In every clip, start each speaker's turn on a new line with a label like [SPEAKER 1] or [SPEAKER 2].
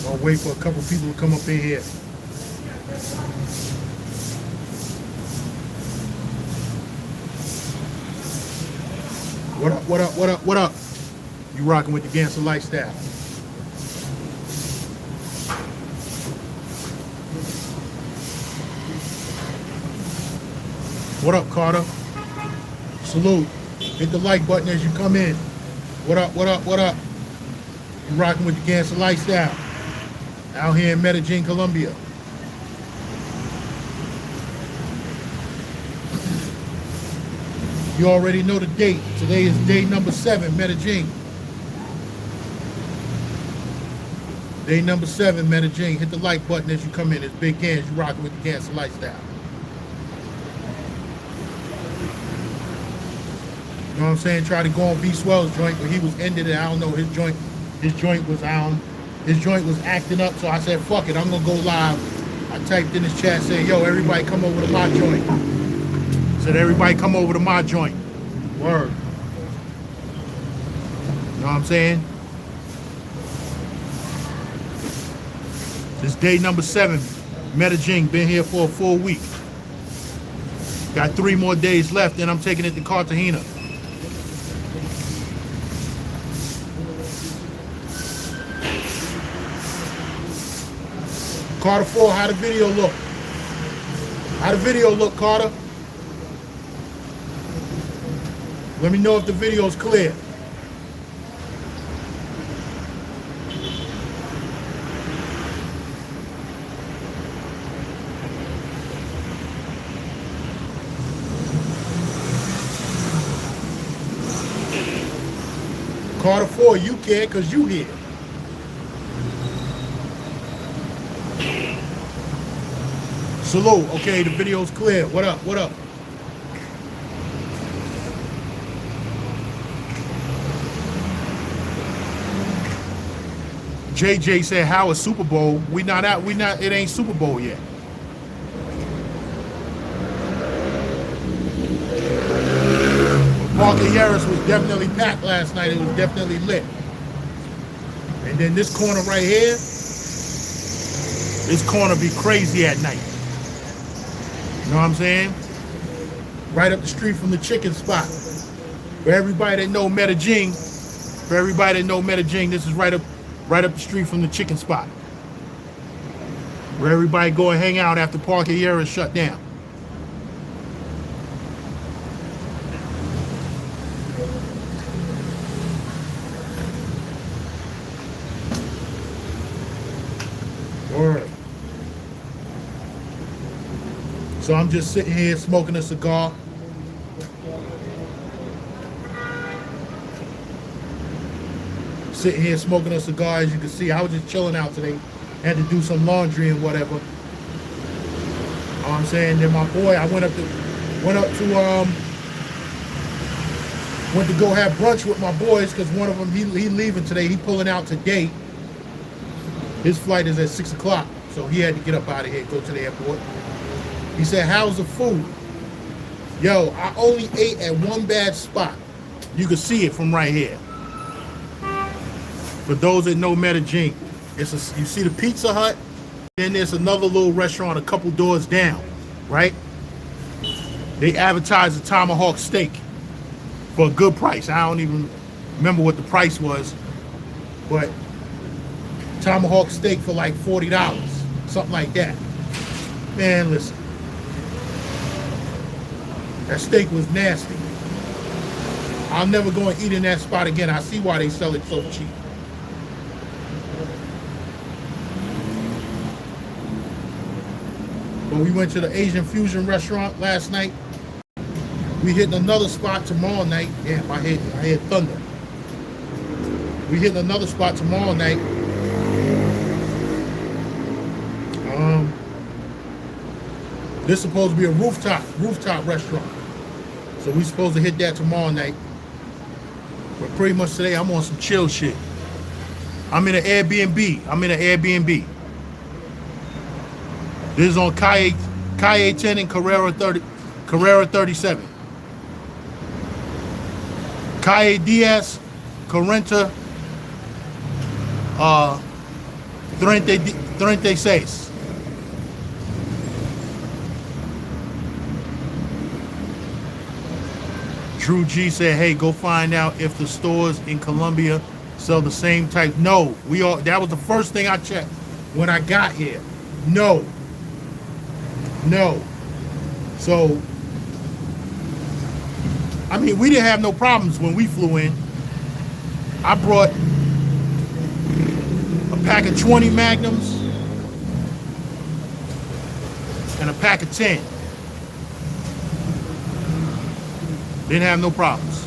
[SPEAKER 1] I'll wait for a couple people to come up in here. What up, what up, what up, what up? You rocking with the GanZzta Lifestyle. What up, Carter? Salute. Hit the like button as you come in. What up, what up, what up? You rocking with the GanZzta Lifestyle. Out here in Medellin, Colombia. You already know the date. Today is day number 7, Medellin. Day number 7, Medellin. Hit the like button as you come in. It's Big Gans. You rocking with the GanZzta Lifestyle. You know what I'm saying? Try to go on V Swell's joint, but he was ended it. I don't know. His joint was acting up. So I said, fuck it. I'm gonna go live. I typed in his chat saying, yo, everybody come over to my joint. Said everybody come over to my joint. Word. You know what I'm saying? This day number 7, Medellin. Been here for a full week. Got 3 more days left, then I'm taking it to Cartagena. Carter 4, how the video look? How the video look, Carter? Let me know if the video's clear. Carter 4, you can because you here. Salute. Okay, the video's clear. What up? What up? JJ said, how is Super Bowl? We not out. We not. It ain't Super Bowl yet. Parker Harris was definitely packed last night. It was definitely lit. And then this corner right here, this corner be crazy at night. You know what I'm saying? Right up the street from the chicken spot. For everybody that know Medellin, this is right up the street from the chicken spot. Where everybody go and hang out after Parker Harris shut down. Word. So I'm just sitting here smoking a cigar. Sitting here smoking a cigar. As you can see, I was just chilling out today. Had to do some laundry and whatever. You know what I'm saying? Then my boy, I went to go have brunch with my boys because one of them, he leaving today. He pulling out today. His flight is at 6 o'clock. So he had to get up out of here and go to the airport. He said, how's the food? Yo, I only ate at one bad spot. You can see it from right here. For those that know Medellin, you see the Pizza Hut, then there's another little restaurant a couple doors down, right? They advertise a tomahawk steak for a good price. I don't even remember what the price was, but tomahawk steak for like $40, something like that. Man, listen. That steak was nasty. I'll never go and eat in that spot again. I see why they sell it so cheap. But we went to the Asian fusion restaurant last night. We hitting another spot tomorrow night. Yeah, my head thunder. We hitting another spot tomorrow night. This is supposed to be a rooftop restaurant. So we supposed to hit that tomorrow night. But pretty much today I'm on some chill shit. I'm in an Airbnb. This is on Calle 10 and Carrera 37. Calle Diaz, Carrenta, 36. Drew G said, "Hey, go find out if the stores in Colombia sell the same type." No, that was the first thing I checked when I got here. No. So, I mean, we didn't have no problems when we flew in. I brought a pack of 20 Magnums and a pack of 10. Didn't have no problems.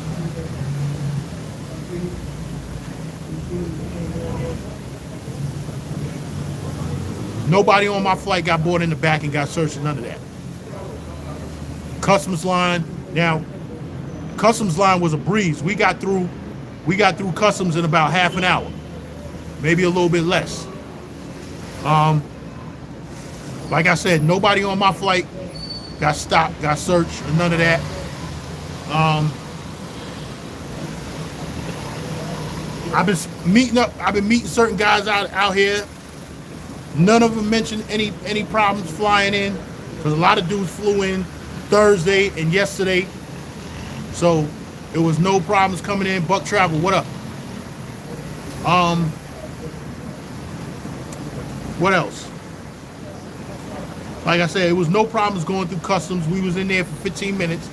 [SPEAKER 1] Nobody on my flight got brought in the back and got searched, none of that. Customs line, now, customs line was a breeze. We got through customs in about half an hour, maybe a little bit less. Like I said, nobody on my flight got stopped, got searched, and none of that. I've been meeting certain guys out here. None of them mentioned any problems flying in, because a lot of dudes flew in Thursday and yesterday, so it was no problems coming in. Buck Travel, what up? What else? Like I said, it was no problems going through customs. We was in there for 15 minutes.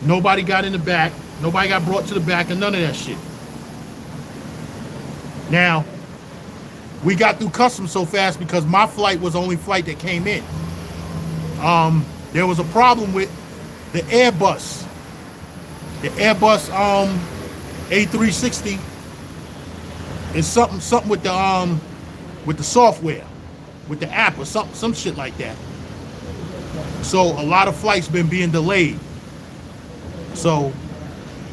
[SPEAKER 1] Nobody got in the back. Nobody got brought to the back, and none of that shit. Now, we got through customs so fast because my flight was the only flight that came in. There was a problem with the Airbus. The Airbus A360 is something with the software, with the app or some shit like that. So a lot of flights been being delayed. So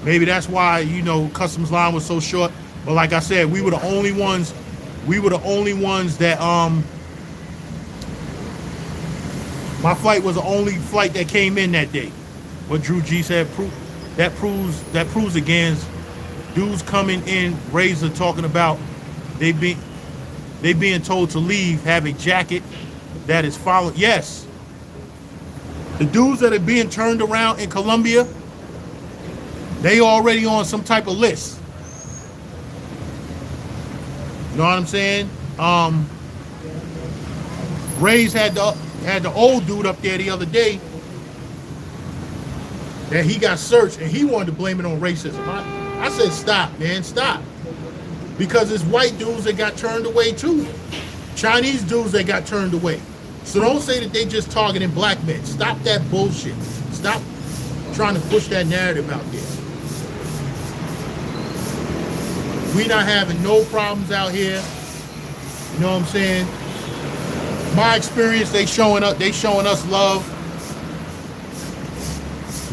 [SPEAKER 1] maybe that's why, you know, customs line was so short. But like I said, we were the only ones that my flight was the only flight that came in that day. What Drew G said, that proves again, dudes coming in, Razor talking about they being told to leave, have a jacket that is followed. Yes. The dudes that are being turned around in Colombia, they already on some type of list. You know what I'm saying? Ray's had the old dude up there the other day that he got searched, and he wanted to blame it on racism. I said, stop, man, stop. Because it's white dudes that got turned away too. Chinese dudes that got turned away. So don't say that they just targeting black men. Stop that bullshit. Stop trying to push that narrative out there. We not having no problems out here. You know what I'm saying? My experience, they showing us love.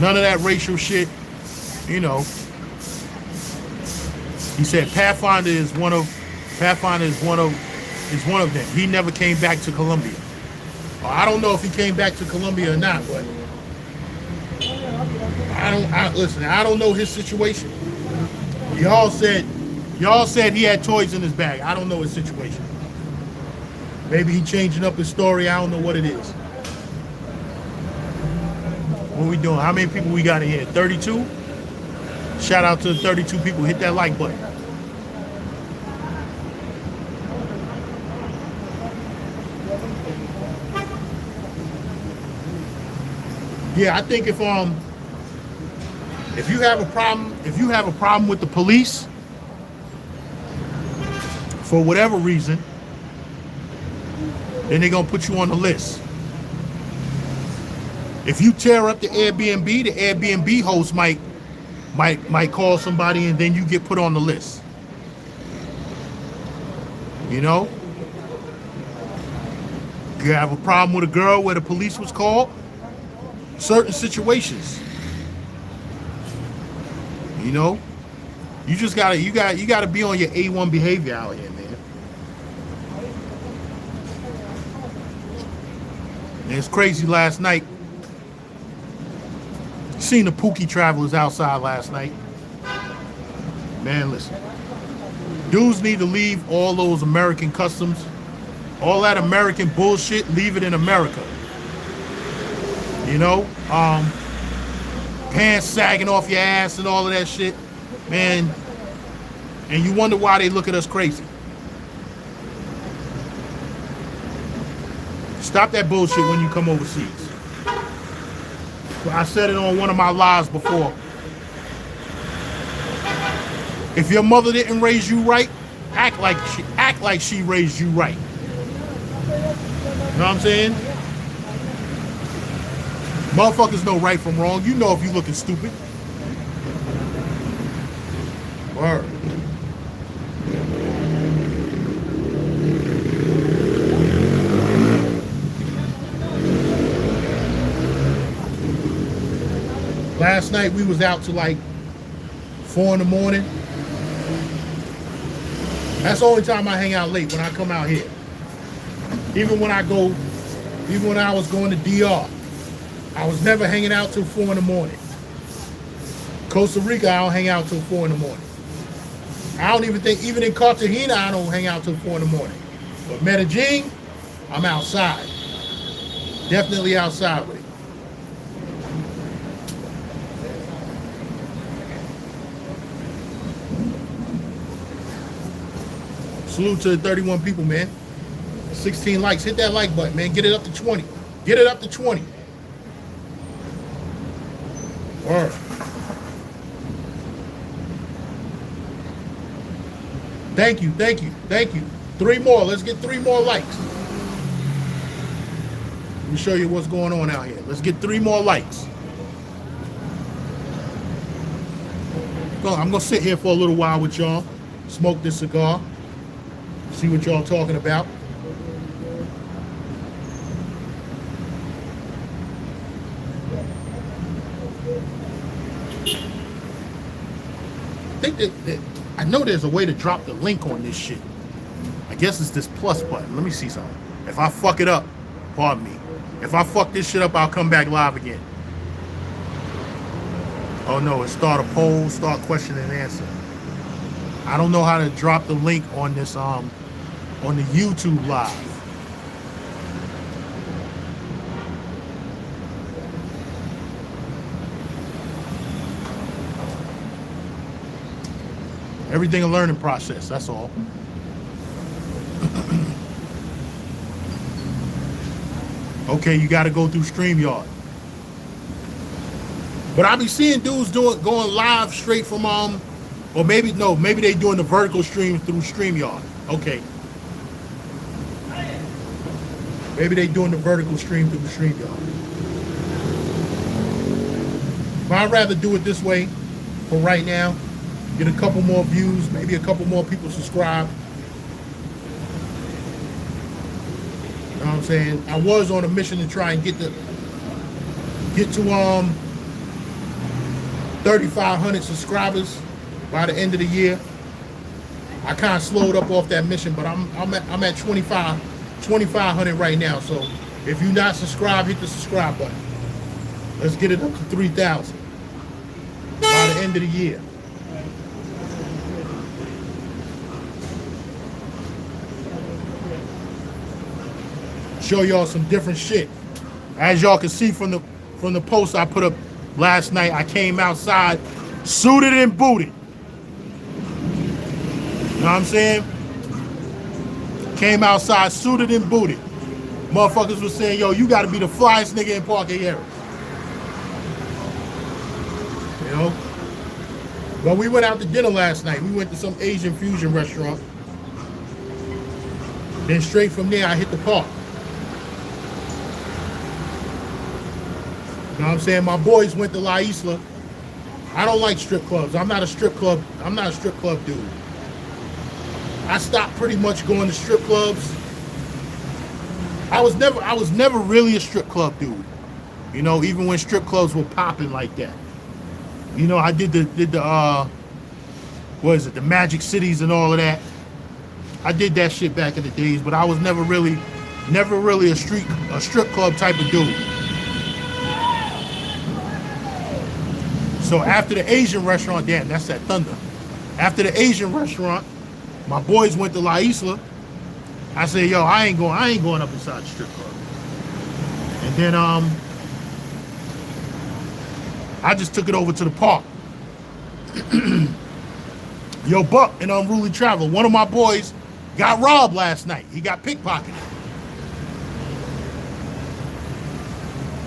[SPEAKER 1] None of that racial shit. You know. He said Pathfinder is one of them. He never came back to Colombia. I don't know if he came back to Colombia or not, but I don't know his situation. Y'all said he had toys in his bag. I don't know his situation. Maybe he changing up his story. I don't know what it is. What we doing? How many people we got in here? 32? Shout out to the 32 people. Hit that like button. Yeah, I think if you have a problem with the police for whatever reason, then they're gonna put you on the list. If you tear up the Airbnb host might call somebody, and then you get put on the list. You know? You have a problem with a girl where the police was called. Certain situations, you know, you just gotta be on your A1 behavior out here, man. And it's crazy. Last night, seen the Pookie travelers outside last night. Man, listen, dudes need to leave all those American customs All that American bullshit, leave it in America. You know, pants sagging off your ass and all of that shit, man. And you wonder why they look at us crazy. Stop that bullshit when you come overseas. I said it on one of my lives before. If your mother didn't raise you right, act like she raised you right. You know what I'm saying? Motherfuckers know right from wrong. You know if you looking stupid. Word. Last night we was out to like 4 in the morning. That's the only time I hang out late, when I come out here. Even when I was going to DR, I was never hanging out till 4 in the morning. Costa Rica, I don't hang out till 4 in the morning. I don't even think, even in Cartagena, I don't hang out till 4 in the morning. But Medellin, I'm outside. Definitely outside with it. Salute to the 31 people, man. 16 likes. Hit that like button, man. Get it up to 20. Get it up to 20. Word. Thank you, thank you, thank you. 3 more. Let's get 3 more likes. Let me show you what's going on out here. Let's get 3 more likes. I'm going to sit here for a little while with y'all. Smoke this cigar. See what y'all talking about. I know there's a way to drop the link on this shit. I guess it's this plus button. Let me see something. If I fuck it up, pardon me. If I fuck this shit up, I'll come back live again. Oh no, it's start a poll, start question and answer. I don't know how to drop the link on this on the YouTube live. Everything a learning process, that's all. Okay, you got to go through StreamYard. But I be seeing dudes going live straight from or maybe they doing the vertical stream through StreamYard. Okay. Maybe they doing the vertical stream through the StreamYard. But I'd rather do it this way for right now. Get a couple more views, maybe a couple more people subscribe. You know what I'm saying? I was on a mission to try and get to 3,500 subscribers by the end of the year. I kind of slowed up off that mission, but I'm at 2,500 right now. So if you're not subscribed, hit the subscribe button. Let's get it up to 3,000 by the end of the year. Show y'all some different shit. As y'all can see from the post I put up last night, I came outside suited and booted. You know what I'm saying? Came outside suited and booted. Motherfuckers was saying, yo, you gotta be the flyest nigga in Parque Harris. You know? But we went out to dinner last night. We went to some Asian fusion restaurant. Then straight from there, I hit the park. You know what I'm saying? My boys went to La Isla. I don't like strip clubs. I'm not a strip club dude. I stopped pretty much going to strip clubs. I was never really a strip club dude. You know, even when strip clubs were popping like that. You know, I did the what is it, the Magic Cities and all of that. I did that shit back in the days, but I was never really a strip club type of dude. So after the Asian restaurant, damn, that's that thunder. After the Asian restaurant, my boys went to La Isla. I said, yo, I ain't going up inside the strip club. And then I just took it over to the park. Yo, Buck and Unruly Traveler, one of my boys got robbed last night. He got pickpocketed.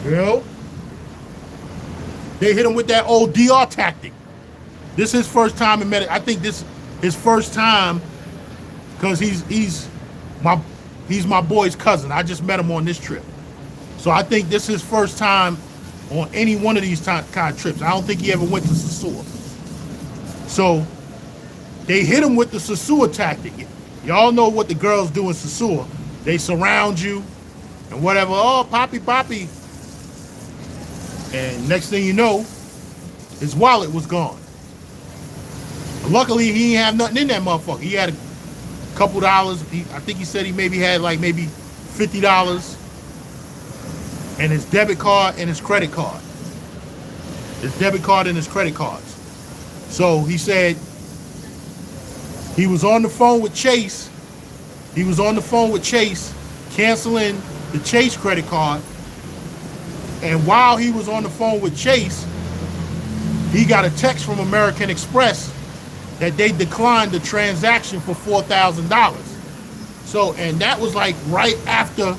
[SPEAKER 1] You know? They hit him with that old DR tactic. This is his first time in I think this his first time because he's my boy's cousin. I just met him on this trip. So I think this is his first time on any one of these kind of trips. I don't think he ever went to Sasua. So they hit him with the Sasua tactic. Y'all know what the girls do in Sasua. They surround you and whatever. Oh, poppy, poppy. And next thing you know, his wallet was gone. Luckily, he didn't have nothing in that motherfucker. He had a couple dollars. I think he said he maybe had like maybe $50 and his debit card and his credit card. His debit card and his credit cards. So he said he was on the phone with Chase. He was on the phone with Chase, canceling the Chase credit card. And while he was on the phone with Chase, he got a text from American Express that they declined the transaction for $4,000. So, and that was like right after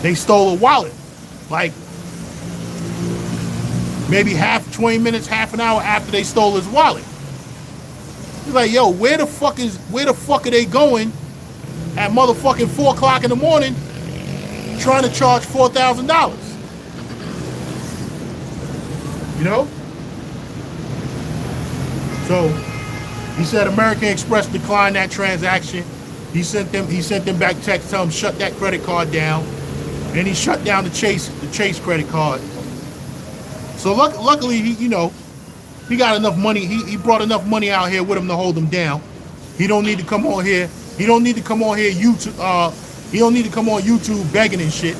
[SPEAKER 1] they stole a wallet. Like maybe 20 minutes, half an hour after they stole his wallet. He's like, yo, where the fuck are they going at motherfucking 4 o'clock in the morning trying to charge $4,000? You know? So he said American Express declined that transaction. He sent them back text, tell them shut that credit card down. And he shut down the Chase credit card. So luckily he got enough money. He brought enough money out here with him to hold him down. He don't need to come on here. He don't need to come on here he don't need to come on YouTube begging and shit.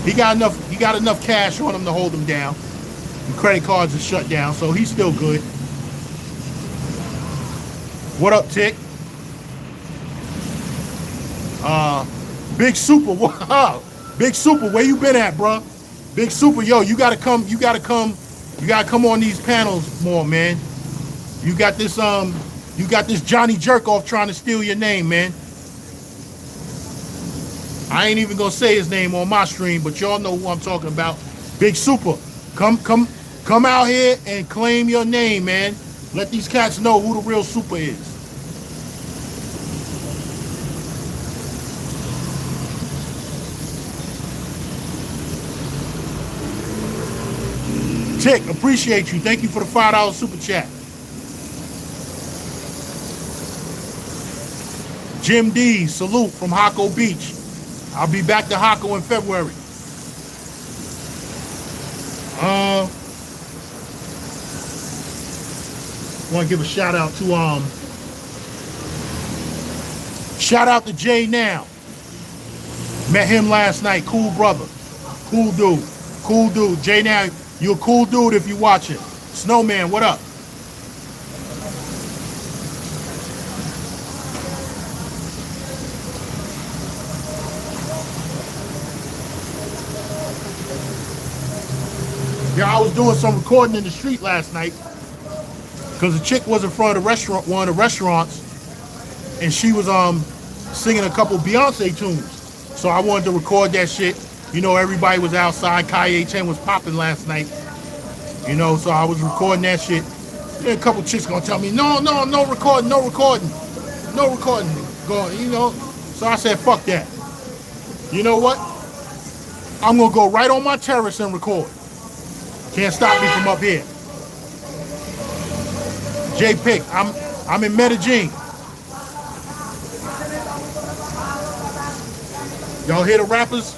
[SPEAKER 1] He got enough cash on him to hold him down. The credit cards are shut down, so he's still good. What up, Tick? Big Super, wow. Big Super, where you been at, bro? Big Super, yo, you gotta come on these panels more, man. You got this Johnny Jerkoff trying to steal your name, man. I ain't even gonna say his name on my stream, but y'all know who I'm talking about. Big Super, come out here and claim your name, man. Let these cats know who the real Super is. Tick, appreciate you. Thank you for the $5 super chat. Jim D, salute from Hocko Beach. I'll be back to Hocko in February. Want to give a shout out to Jay Now. Met him last night. Cool brother. Cool dude. Jay Now, you a cool dude if you watching. Snowman, what up? Yeah, I was doing some recording in the street last night because the chick was in front of the restaurant, one of the restaurants, and she was singing a couple Beyonce tunes. So I wanted to record that shit. You know, everybody was outside. Kanye 10 was popping last night. You know, so I was recording that shit. Then a couple chicks gonna tell me, no recording. Going, you know. So I said, fuck that. You know what? I'm gonna go right on my terrace and record. Can't stop me from up here. J Pick, I'm in Medellin. Y'all hear the rappers?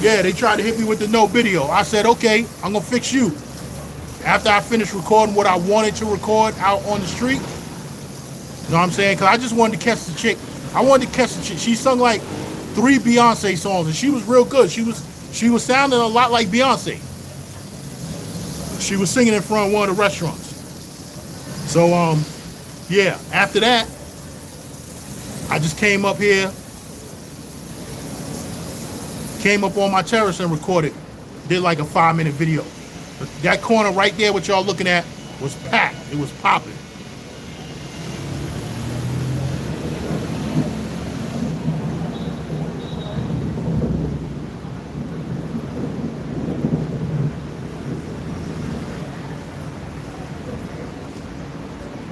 [SPEAKER 1] Yeah, they tried to hit me with the no video. I said, okay, I'm gonna fix you. After I finished recording what I wanted to record out on the street, you know what I'm saying? Because I just wanted to catch the chick. She sung like 3 Beyonce songs, and she was real good. She was sounding a lot like Beyonce. She was singing in front of one of the restaurants. So yeah, after that, I just came up here, came up on my terrace and recorded, did like a 5-minute video. That corner right there, what y'all looking at, was packed. It was popping.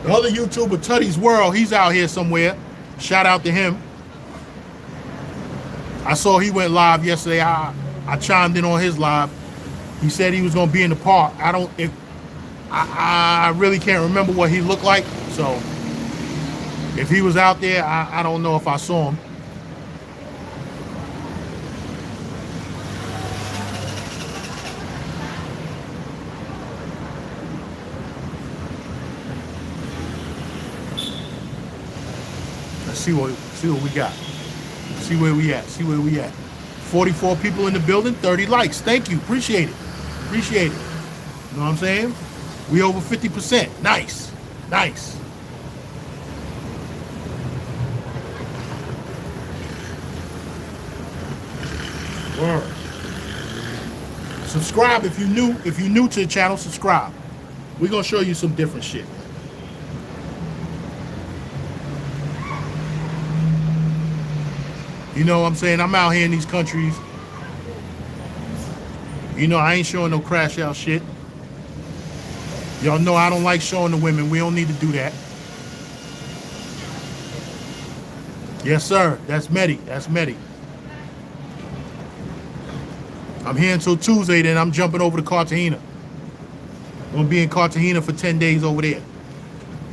[SPEAKER 1] The other YouTuber, Tutty's World, he's out here somewhere. Shout out to him. I saw he went live yesterday. I chimed in on his live. He said he was gonna be in the park. I really can't remember what he looked like. So if he was out there, I don't know if I saw him. See what we got. See where we at. 44 people in the building, 30 likes. Thank you. Appreciate it. You know what I'm saying? We over 50%. Nice. Word. Subscribe if you're new. If you're new to the channel, subscribe. We're gonna show you some different shit. You know what I'm saying? I'm out here in these countries. You know, I ain't showing no crash out shit. Y'all know I don't like showing the women. We don't need to do that. Yes, sir. That's Medi. I'm here until Tuesday, then I'm jumping over to Cartagena. I'm gonna be in Cartagena for 10 days over there.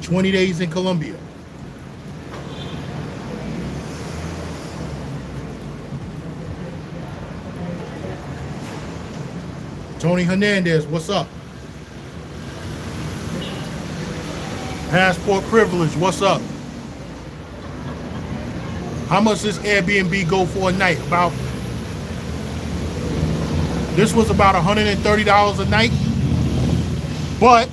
[SPEAKER 1] 20 days in Colombia. Tony Hernandez, what's up? Passport privilege, what's up? How much does Airbnb go for a night? This was about $130 a night, but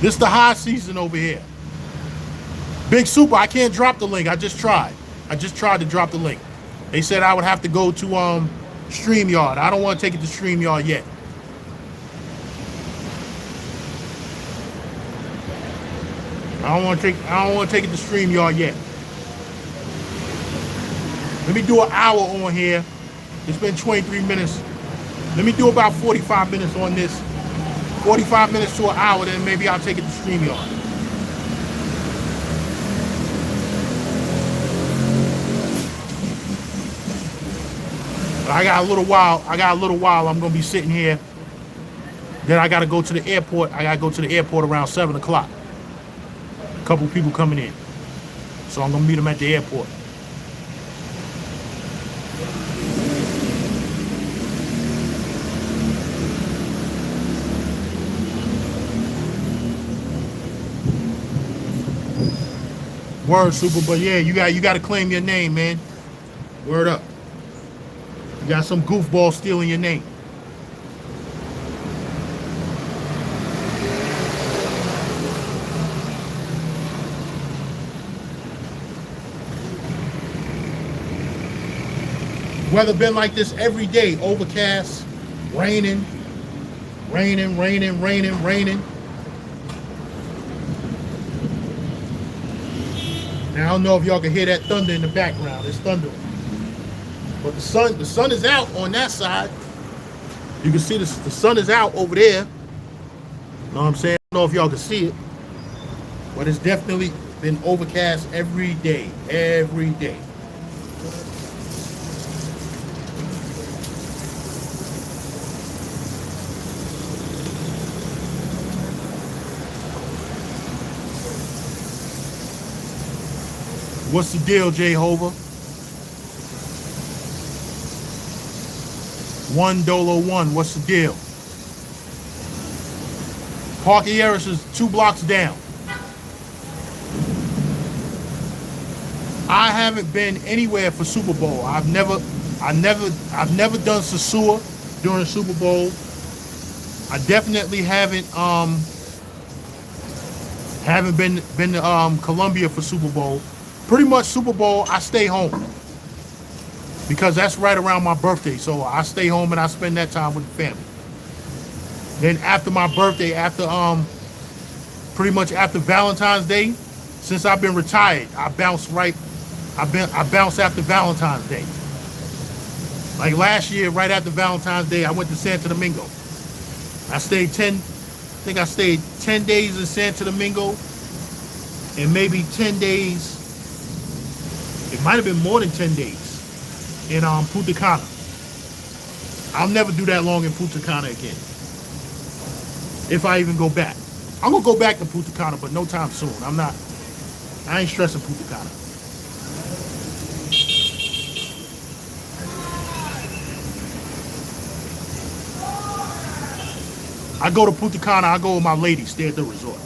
[SPEAKER 1] this is the high season over here. Big Super, I can't drop the link. I just tried to drop the link. They said I would have to go to StreamYard. I don't want to take it to StreamYard yet. I don't want to take it to StreamYard yet. Let me do an hour on here. It's been 23 minutes. Let me do about 45 minutes on this. 45 minutes to an hour, then maybe I'll take it to StreamYard. I got a little while. I'm gonna be sitting here. Then I gotta go to the airport. Around 7 o'clock. A couple people coming in, so I'm gonna meet them at the airport. Word, Super. But yeah, you got to claim your name, man. Word up. You got some goofball stealing your name. Weather been like this every day. Overcast, raining. Now, I don't know if y'all can hear that thunder in the background. It's thundering. But the sun is out on that side. You can see the sun is out over there. Know what I'm saying? I don't know if y'all can see it. But it's definitely been overcast every day. What's the deal, Jehovah? $1 what's the deal? Parquilleras is 2 blocks down. I haven't been anywhere for Super Bowl. I've never done Sasua during Super Bowl. I definitely haven't been to Colombia for Super Bowl. Pretty much Super Bowl, I stay home because that's right around my birthday. So I stay home and I spend that time with the family. Then after my birthday, after pretty much after Valentine's Day, since I've been retired, I bounce after Valentine's Day. Like last year, right after Valentine's Day, I went to Santo Domingo. I stayed 10 days in Santo Domingo, and maybe 10 days, it might have been more than 10 days in Punta Cana. I'll never do that long in Punta Cana again. If I even go back. I'm gonna go back to Punta Cana, but no time soon. I ain't stressing Punta Cana. I go to Punta Cana, I go with my lady, stay at the resort.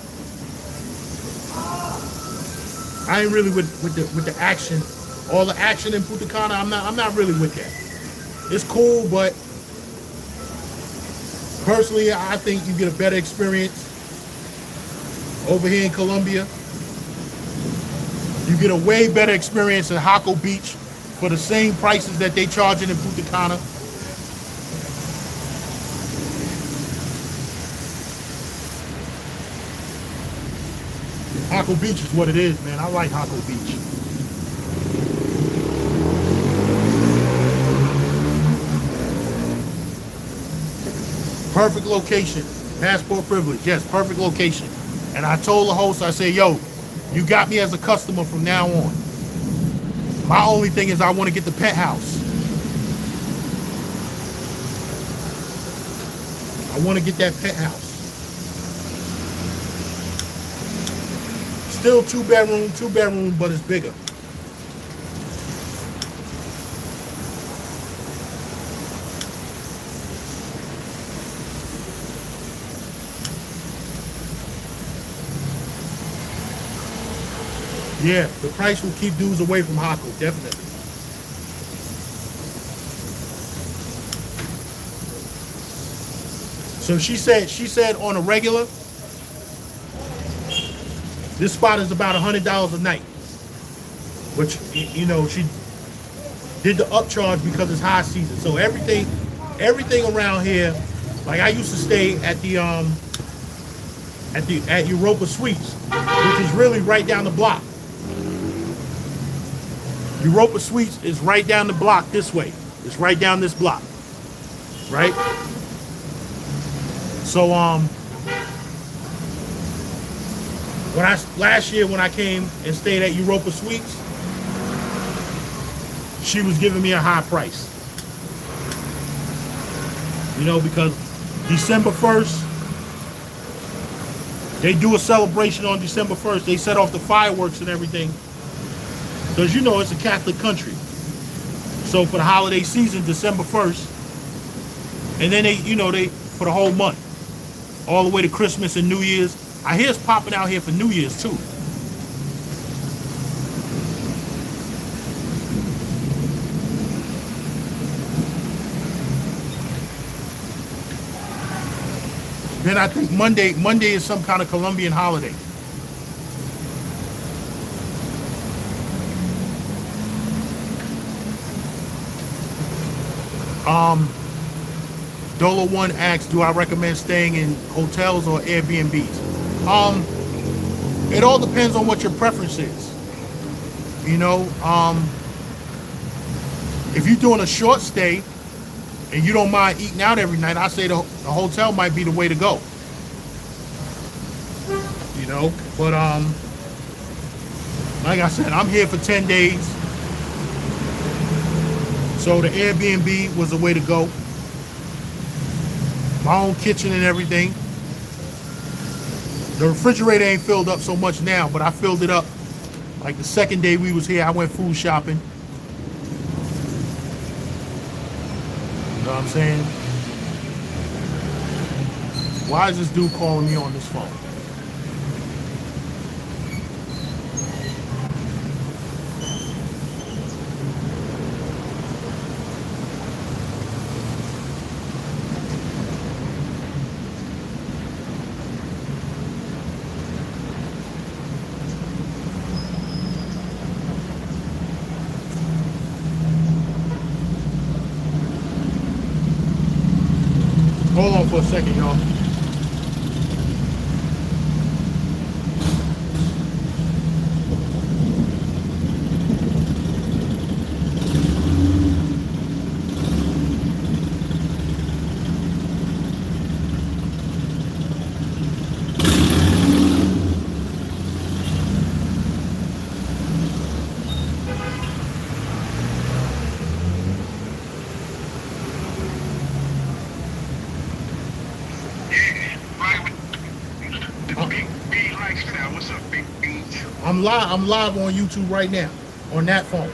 [SPEAKER 1] I ain't really with the action, all the action in Punta Cana. I'm not really with that. It's cool, but personally, I think you get a better experience over here in Colombia. You get a way better experience in Jaco Beach for the same prices that they charging in Punta Cana. Jaco Beach is what it is, man. I like Jaco Beach. Perfect location. Passport privilege. Yes, perfect location. And I told the host, I said, yo, you got me as a customer from now on. My only thing is I want to get the penthouse. I want to get that penthouse. Still two bedroom, but it's bigger. Yeah, the price will keep dudes away from Jaco, definitely. So she said on a regular, this spot is about $100 a night. Which, you know, she did the upcharge because it's high season. So everything around here, like I used to stay at at Europa Suites, which is really right down the block. Europa Suites is right down the block this way. It's right down this block. Right? So last year when I came and stayed at Europa Suites, she was giving me a high price. You know, because December 1st, they do a celebration on December 1st. They set off the fireworks and everything. Because, you know, it's a Catholic country. So for the holiday season, December 1st, and then they for the whole month, all the way to Christmas and New Year's. I hear it's popping out here for New Year's too. Then I think Monday is some kind of Colombian holiday. Dolo One asks, do I recommend staying in hotels or Airbnbs? It all depends on what your preference is. You know, if you're doing a short stay and you don't mind eating out every night, I say the hotel might be the way to go. You know, but like I said, I'm here for 10 days. So the Airbnb was the way to go. My own kitchen and everything. The refrigerator ain't filled up so much now, but I filled it up. Like the second day we was here, I went food shopping. You know what I'm saying? Why is this dude calling me on this phone? Hold on for a second, y'all. I'm live on YouTube right now on that phone.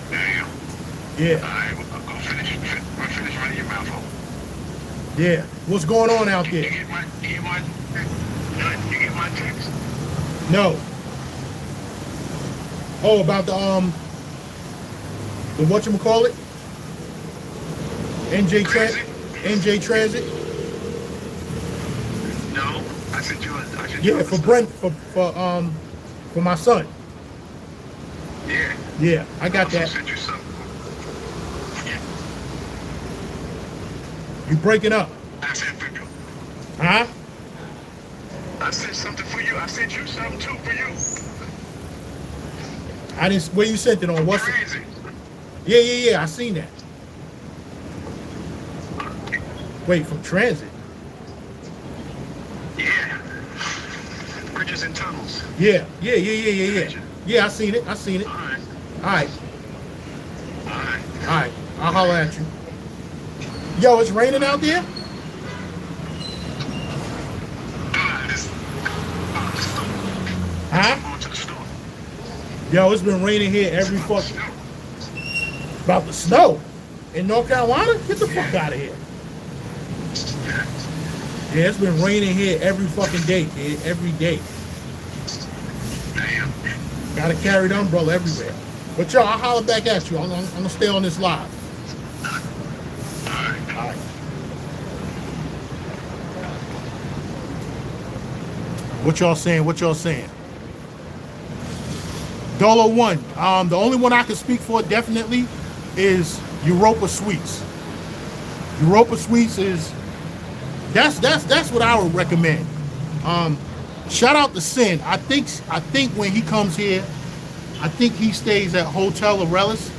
[SPEAKER 2] Damn.
[SPEAKER 1] Yeah.
[SPEAKER 2] All right, go finish running your mouth hole.
[SPEAKER 1] Yeah. What's going on out there?
[SPEAKER 2] You get my text?
[SPEAKER 1] No. Oh, about the whatchamacallit? NJ Transit?
[SPEAKER 2] No. I sent you
[SPEAKER 1] Yeah, for Brent, for my son.
[SPEAKER 2] Yeah.
[SPEAKER 1] Yeah, I got that.
[SPEAKER 2] I sent you something.
[SPEAKER 1] You breaking up?
[SPEAKER 2] I sent for you.
[SPEAKER 1] Huh?
[SPEAKER 2] I sent something for you. I sent you something too for you.
[SPEAKER 1] I didn't. Where you sent it on? What's it?
[SPEAKER 2] Crazy.
[SPEAKER 1] Yeah. I seen that. Wait, from Transit?
[SPEAKER 2] Yeah. Bridges and tunnels.
[SPEAKER 1] Yeah. Yeah, I seen it.
[SPEAKER 2] All right.
[SPEAKER 1] Alright.
[SPEAKER 2] All right.
[SPEAKER 1] Alright. I'll holler at you. Yo, it's raining out there? Huh?
[SPEAKER 2] I'm going to the store.
[SPEAKER 1] Yo, it's been raining here every fucking... About the snow? In North Carolina? Get the fuck out of here. Yeah, it's been raining here every fucking day, kid. Every day.
[SPEAKER 2] Damn.
[SPEAKER 1] Gotta carry the umbrella everywhere. But yo, I'll holler back at you. I'm gonna stay on this live. Alright. What y'all saying? Dolo one. The only one I can speak for definitely is Europa Sweets. Europa Sweets is that's what I would recommend. Shout out to Sin. I think when he comes here, I think he stays at Hotel Aurelis.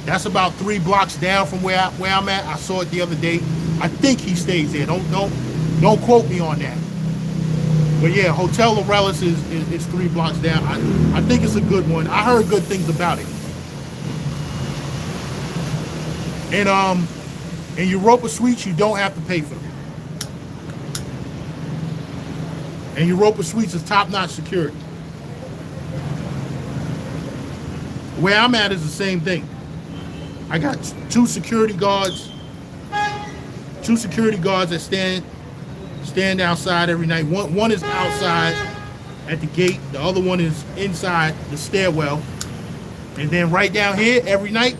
[SPEAKER 1] That's about 3 blocks down from where I'm at. I saw it the other day. I think he stays there. Don't quote me on that. But yeah, Hotel Aurelis is 3 blocks down. I think it's a good one. I heard good things about it. And in Europa Suites, you don't have to pay for them. And Europa Suites is top-notch security. Where I'm at is the same thing. I got 2 security guards. 2 security guards that stand outside every night. One is outside at the gate. The other one is inside the stairwell. And then right down here every night,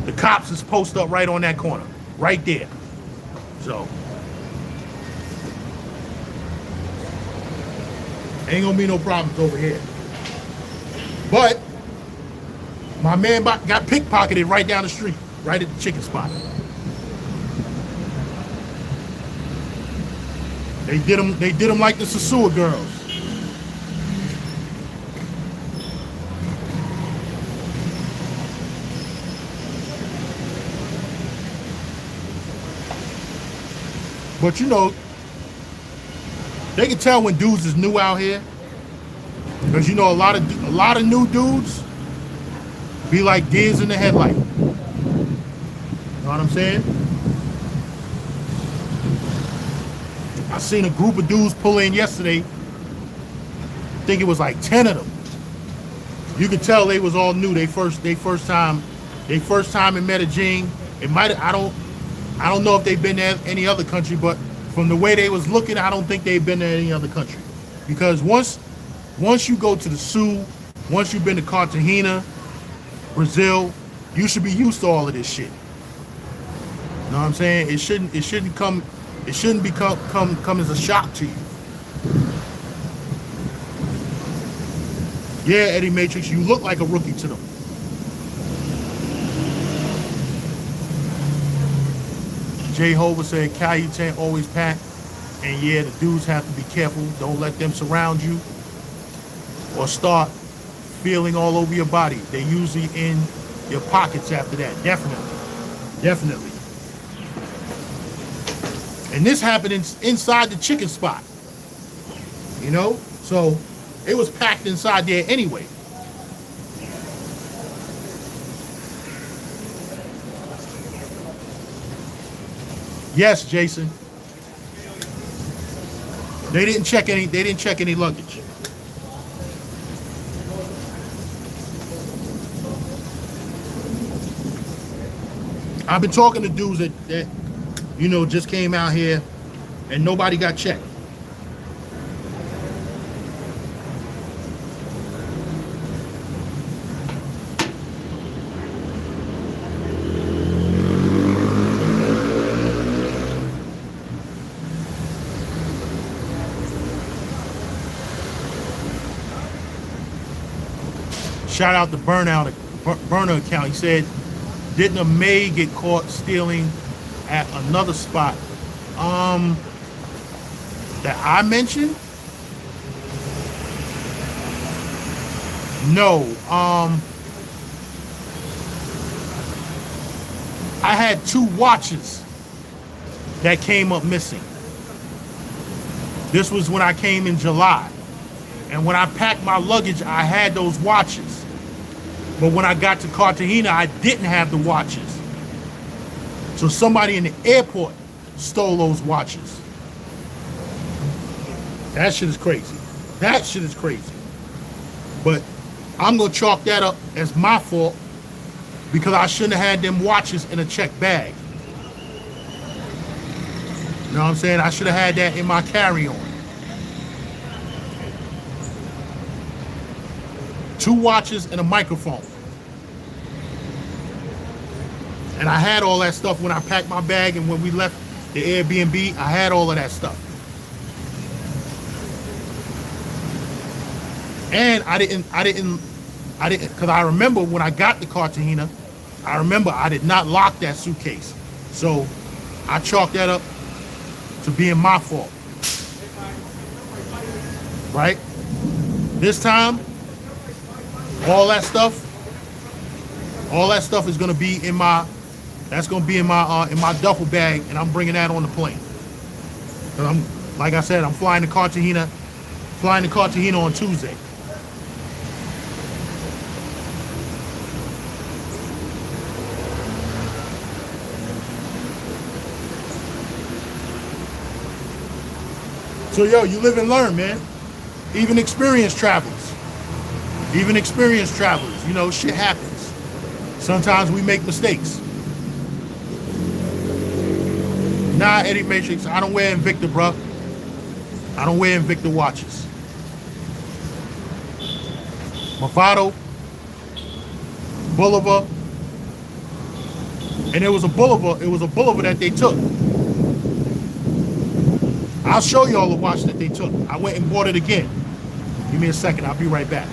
[SPEAKER 1] the cops is posted up right on that corner, right there. So ain't gonna be no problems over here. But my man got pickpocketed right down the street, right at the chicken spot. They did him like the Sasua girls. But you know, they can tell when dudes is new out here, because you know a lot of new dudes be like deers in the headlight. You know what I'm saying? I seen a group of dudes pull in yesterday. I think it was like 10 of them. You could tell they was all new. They first time in Medellin. It might I don't know if they've been to any other country, but from the way they was looking, I don't think they've been to any other country. Because once you go to the Sul, once you've been to Cartagena, Brazil, you should be used to all of this shit. You know what I'm saying? It shouldn't come as a shock to you. Yeah, Eddie Matrix, you look like a rookie to them. Jehovah said, carry your tent, always pack. And yeah, the dudes have to be careful. Don't let them surround you or start feeling all over your body. They're usually in your pockets after that. Definitely. And this happened inside the chicken spot. You know? So it was packed inside there anyway. Yes, Jason. They didn't check any luggage. I've been talking to dudes that you know just came out here and nobody got checked. Shout out to Burner account. He said, didn't a maid get caught stealing at another spot that I mentioned? No. I had 2 watches that came up missing. This was when I came in July. And when I packed my luggage, I had those watches. But when I got to Cartagena, I didn't have the watches. So somebody in the airport stole those watches. That shit is crazy. That shit is crazy. But I'm going to chalk that up as my fault because I shouldn't have had them watches in a checked bag. You know what I'm saying? I should have had that in my carry-on. 2 watches and a microphone. And I had all that stuff when I packed my bag and when we left the Airbnb, I had all of that stuff. And I didn't, because I remember when I got to Cartagena, I remember I did not lock that suitcase. So I chalked that up to being my fault. Right? This time, all that stuff is gonna be in my duffel bag, and I'm bringing that on the plane. And I'm, like I said, I'm flying to Cartagena on Tuesday. So yo, you live and learn, man. Even experienced travelers, you know, shit happens. Sometimes we make mistakes. Nah, Eddie Matrix, I don't wear Invicta, bro. I don't wear Invicta watches. Movado, Bulliver, and it was a Bulliver that they took. I'll show you all the watch that they took. I went and bought it again. Give me a second, I'll be right back.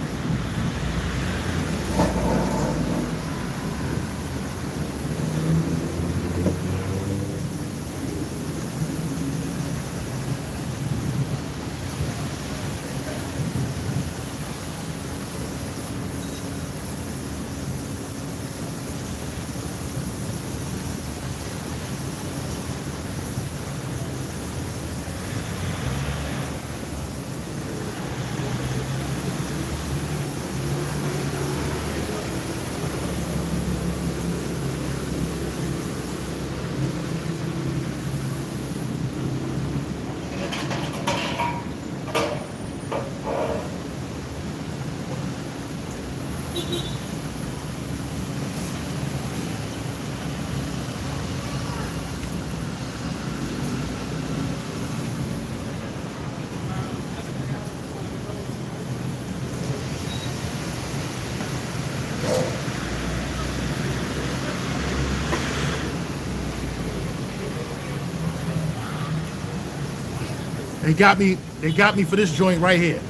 [SPEAKER 1] They got me for this joint right here. You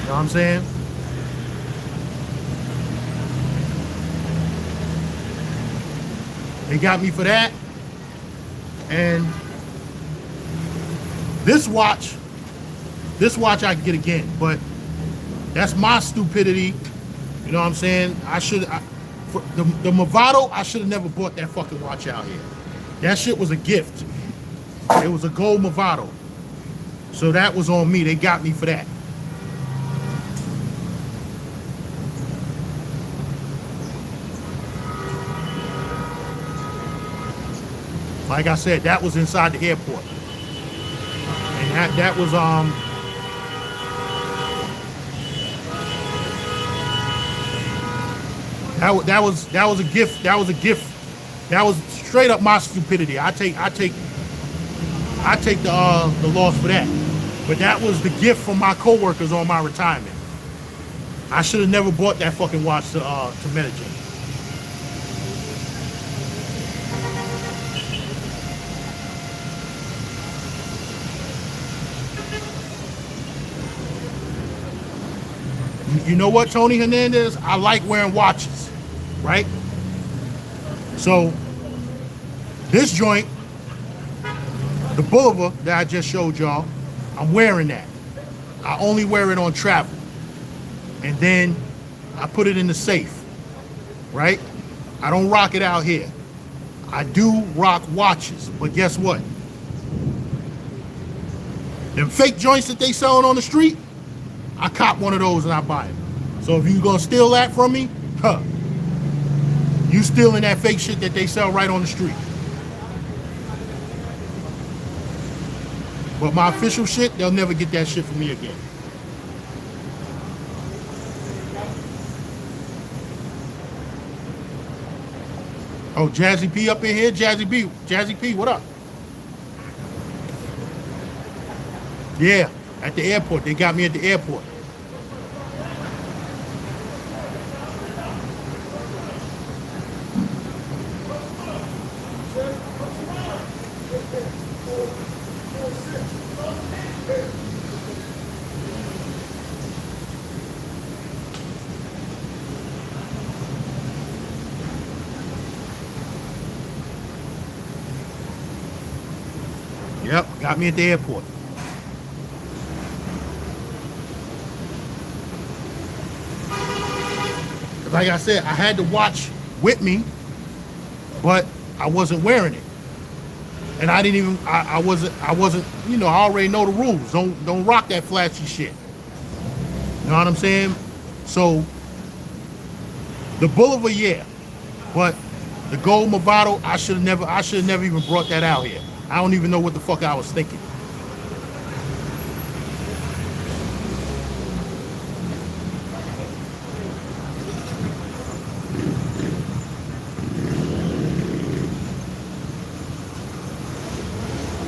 [SPEAKER 1] know what I'm saying? They got me for that. And this watch I can get again, but that's my stupidity. You know what I'm saying? For the Movado, I should have never bought that fucking watch out here. That shit was a gift. It was a gold Movado. So that was on me. They got me for that. Like I said, that was inside the airport. And that was that was a gift. That was a gift. That was straight up my stupidity. I take the loss for that. But that was the gift from my coworkers on my retirement. I should have never bought that fucking watch to Medellin. You know what, Tony Hernandez? I like wearing watches, right? So this joint, the Boulevard that I just showed y'all, I'm wearing that. I only wear it on travel. And then I put it in the safe, right? I don't rock it out here. I do rock watches, but guess what? Them fake joints that they selling on the street, I cop one of those and I buy it. So if you gonna steal that from me, you stealing that fake shit that they sell right on the street. But my official shit, they'll never get that shit from me again. Oh, Jazzy P up in here? Jazzy P, what up? Yeah, at the airport. They got me at the airport. Yep, got me at the airport. Like I said, I had the watch with me, but I wasn't wearing it. And I didn't even, I wasn't, you know, I already know the rules. Don't rock that flashy shit. You know what I'm saying? So, the Boulevard, yeah. But the gold Movado, I should have never even brought that out here. I don't even know what the fuck I was thinking.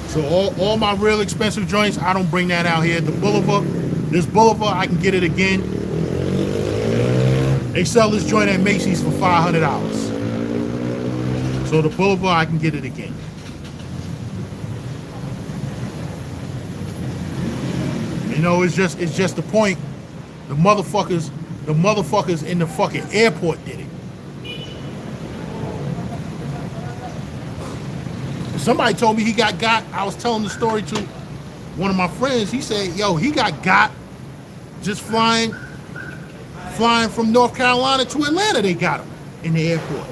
[SPEAKER 1] So all my real expensive joints, I don't bring that out here. The Boulevard, this Boulevard, I can get it again. They sell this joint at Macy's for $500. So the Boulevard, I can get it again. You know, it's just the point. The motherfuckers in the fucking airport did it. Somebody told me he got. I was telling the story to one of my friends. He said, yo, he got just flying from North Carolina to Atlanta. They got him in the airport.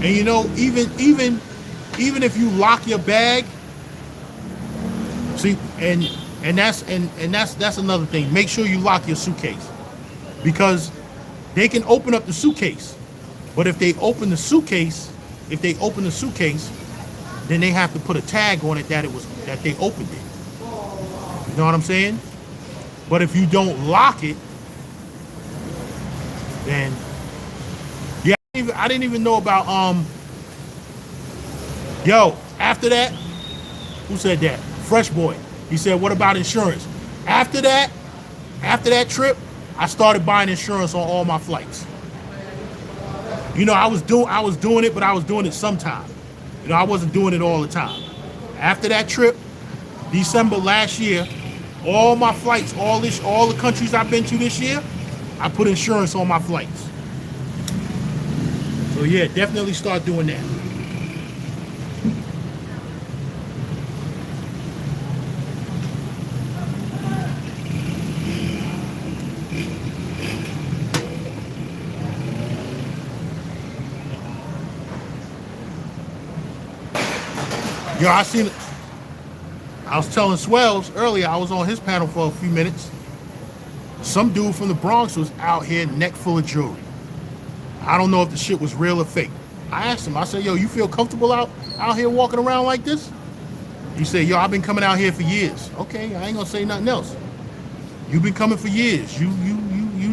[SPEAKER 1] And you know, even if you lock your bag, see, and that's another thing. Make sure you lock your suitcase, because they can open up the suitcase, but if they open the suitcase, then they have to put a tag on it that they opened it. You know what I'm saying? But if you don't lock it, then yeah, I didn't even know about yo, after that, who said that? Fresh Boy. He said, what about insurance? After that trip, I started buying insurance on all my flights. You know, I was doing it, but I was doing it sometime. You know, I wasn't doing it all the time. After that trip, December last year, all my flights, all the countries I've been to this year, I put insurance on my flights. So yeah, definitely start doing that. Yo, I was telling Swells earlier, I was on his panel for a few minutes. Some dude from the Bronx was out here neck full of jewelry. I don't know if the shit was real or fake. I asked him, I said, yo, you feel comfortable out here walking around like this? He said, yo, I've been coming out here for years. Okay, I ain't gonna say nothing else. You've been coming for years. You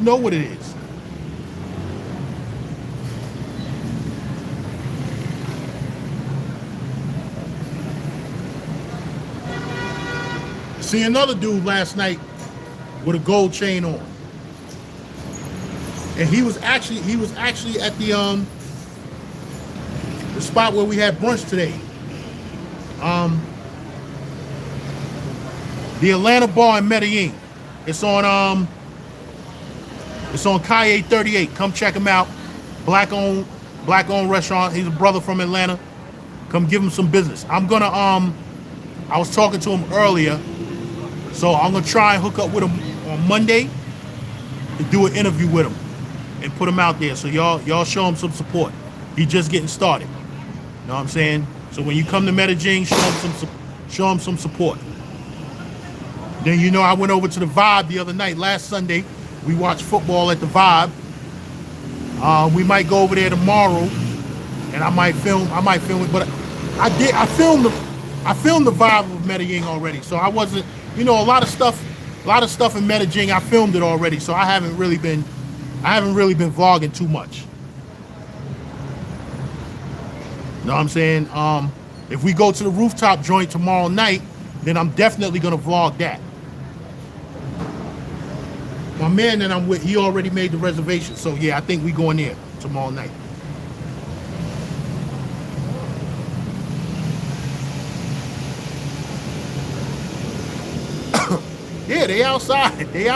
[SPEAKER 1] know what it is. See another dude last night with a gold chain on. And he was actually at the spot where we had brunch today. The Atlanta bar in Medellin. It's on Calle 38. Come check him out. Black owned restaurant. He's a brother from Atlanta. Come give him some business. I'm gonna I was talking to him earlier, so I'm gonna try and hook up with him on Monday to do an interview with him and put him out there. So y'all show him some support. He's just getting started. You know what I'm saying? So when you come to Medellin, show him some support. Then you know I went over to the Vibe the other night, last Sunday. We watched football at the Vibe. We might go over there tomorrow, and I might film it. But I filmed the Vibe of Medellin already. So I wasn't, you know, a lot of stuff in Medellin. I filmed it already, so I haven't really been vlogging too much. You know what I'm saying? If we go to the rooftop joint tomorrow night, then I'm definitely gonna vlog that. My man that I'm with, he already made the reservation. So yeah, I think we going there tomorrow night. Yeah, they outside. They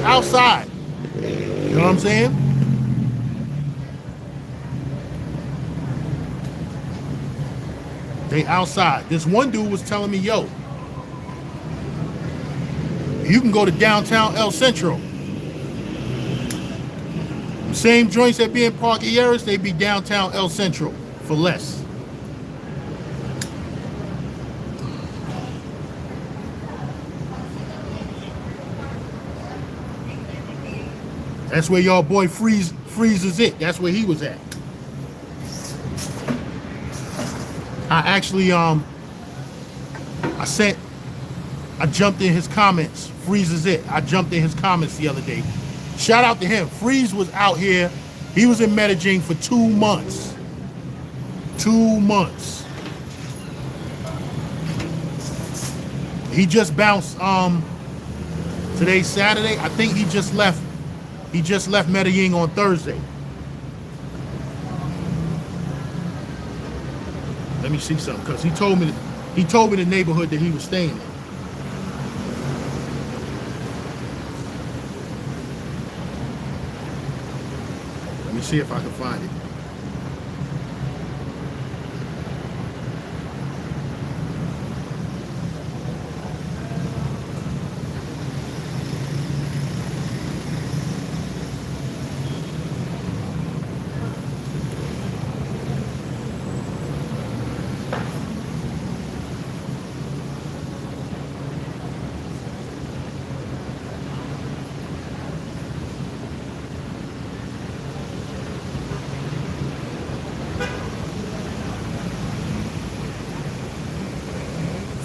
[SPEAKER 1] outside. You know what I'm saying? They outside. This one dude was telling me, yo, you can go to downtown El Centro. Same joints that be in Park Ayeras, they be downtown El Centro for less. That's where y'all boy freezes it. That's where he was at. I actually I jumped in his comments. Freezes it. I jumped in his comments the other day. Shout out to him. Freeze was out here. He was in Medellin for 2 months. 2 months. He just bounced today's Saturday. I think he just left Medellin on Thursday. Let me see something, because he told me the neighborhood that he was staying in. Let me see if I can find it.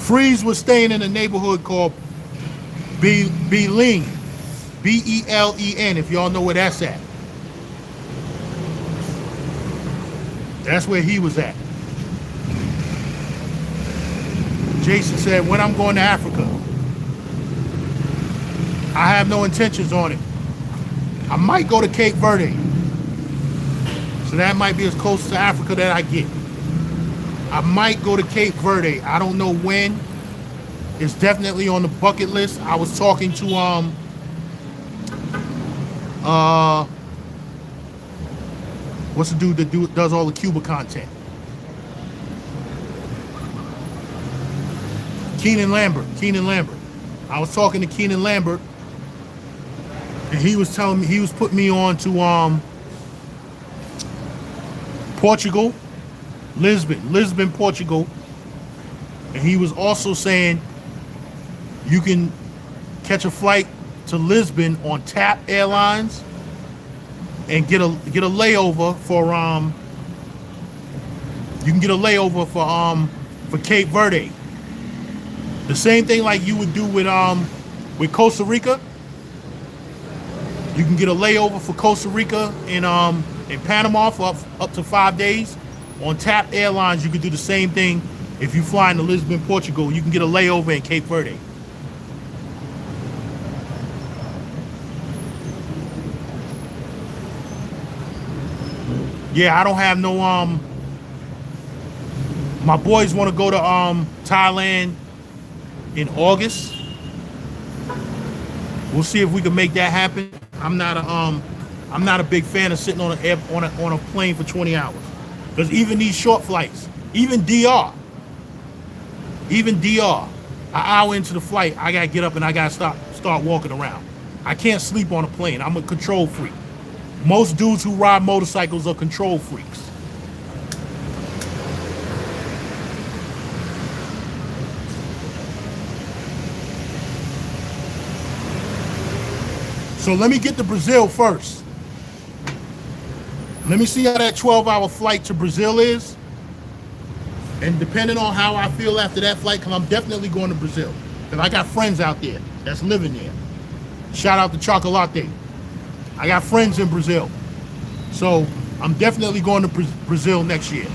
[SPEAKER 1] Freeze was staying in a neighborhood called Belen, Belen, if y'all know where that's at. That's where he was at. Jason said, when I'm going to Africa, I have no intentions on it. I might go to Cape Verde. So that might be as close to Africa that I get. I might go to Cape Verde. I don't know when. It's definitely on the bucket list. I was talking to Uh, what's the dude that does all the Cuba content? Keenan Lambert. I was talking to Keenan Lambert, and he was telling me, he was putting me on to Portugal, Lisbon, Portugal, and he was also saying you can catch a flight to Lisbon on TAP Airlines and get a layover for you can get a layover for Cape Verde. The same thing like you would do with Costa Rica. You can get a layover for Costa Rica in Panama for up to 5 days. On TAP Airlines, you can do the same thing if you fly into Lisbon, Portugal. You can get a layover in Cape Verde. Yeah, I don't have no my boys want to go to Thailand in August. We'll see if we can make that happen. I'm not a big fan of sitting on a plane for 20 hours. Because even these short flights, even DR, an hour into the flight, I gotta get up and I gotta start walking around. I can't sleep on a plane. I'm a control freak. Most dudes who ride motorcycles are control freaks. So let me get to Brazil first. Let me see how that 12-hour flight to Brazil is. And depending on how I feel after that flight, because I'm definitely going to Brazil. Because I got friends out there that's living there. Shout out to Chocolate. I got friends in Brazil. So I'm definitely going to Brazil next year.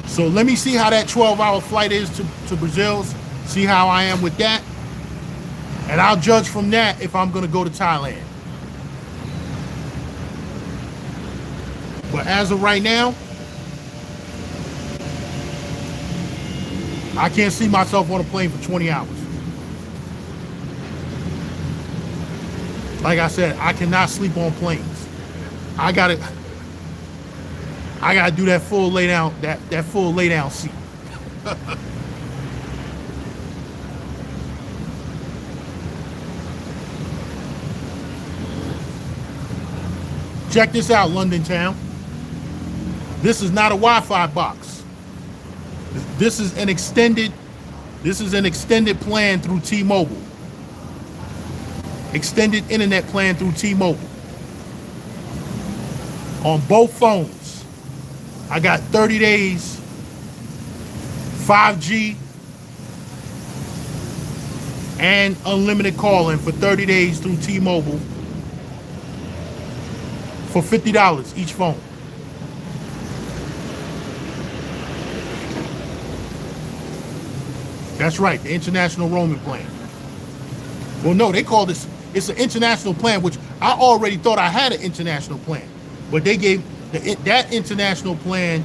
[SPEAKER 1] So let me see how that 12-hour flight is to Brazil. See how I am with that. And I'll judge from that if I'm going to go to Thailand. But as of right now, I can't see myself on a plane for 20 hours. Like I said, I cannot sleep on planes. I gotta do that full lay down, that full lay down seat. Check this out, London town. This is not a Wi-Fi box. This is an extended plan through T-Mobile. Extended internet plan through T-Mobile. On both phones. I got 30 days 5G and unlimited calling for 30 days through T-Mobile for $50 each phone. That's right, the international roaming plan. Well, no, they call this, it's an international plan, which I already thought I had an international plan. But they gave, that international plan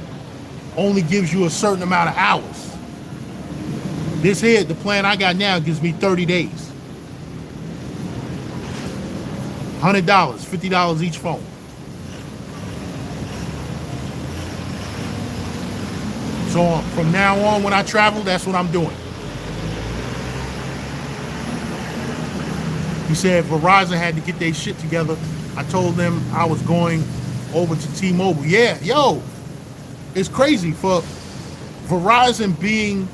[SPEAKER 1] only gives you a certain amount of hours. This here, the plan I got now gives me 30 days. $100, $50 each phone. So from now on, when I travel, that's what I'm doing. He said Verizon had to get their shit together. I told them I was going over to T-Mobile. Yeah, yo, it's crazy for Verizon being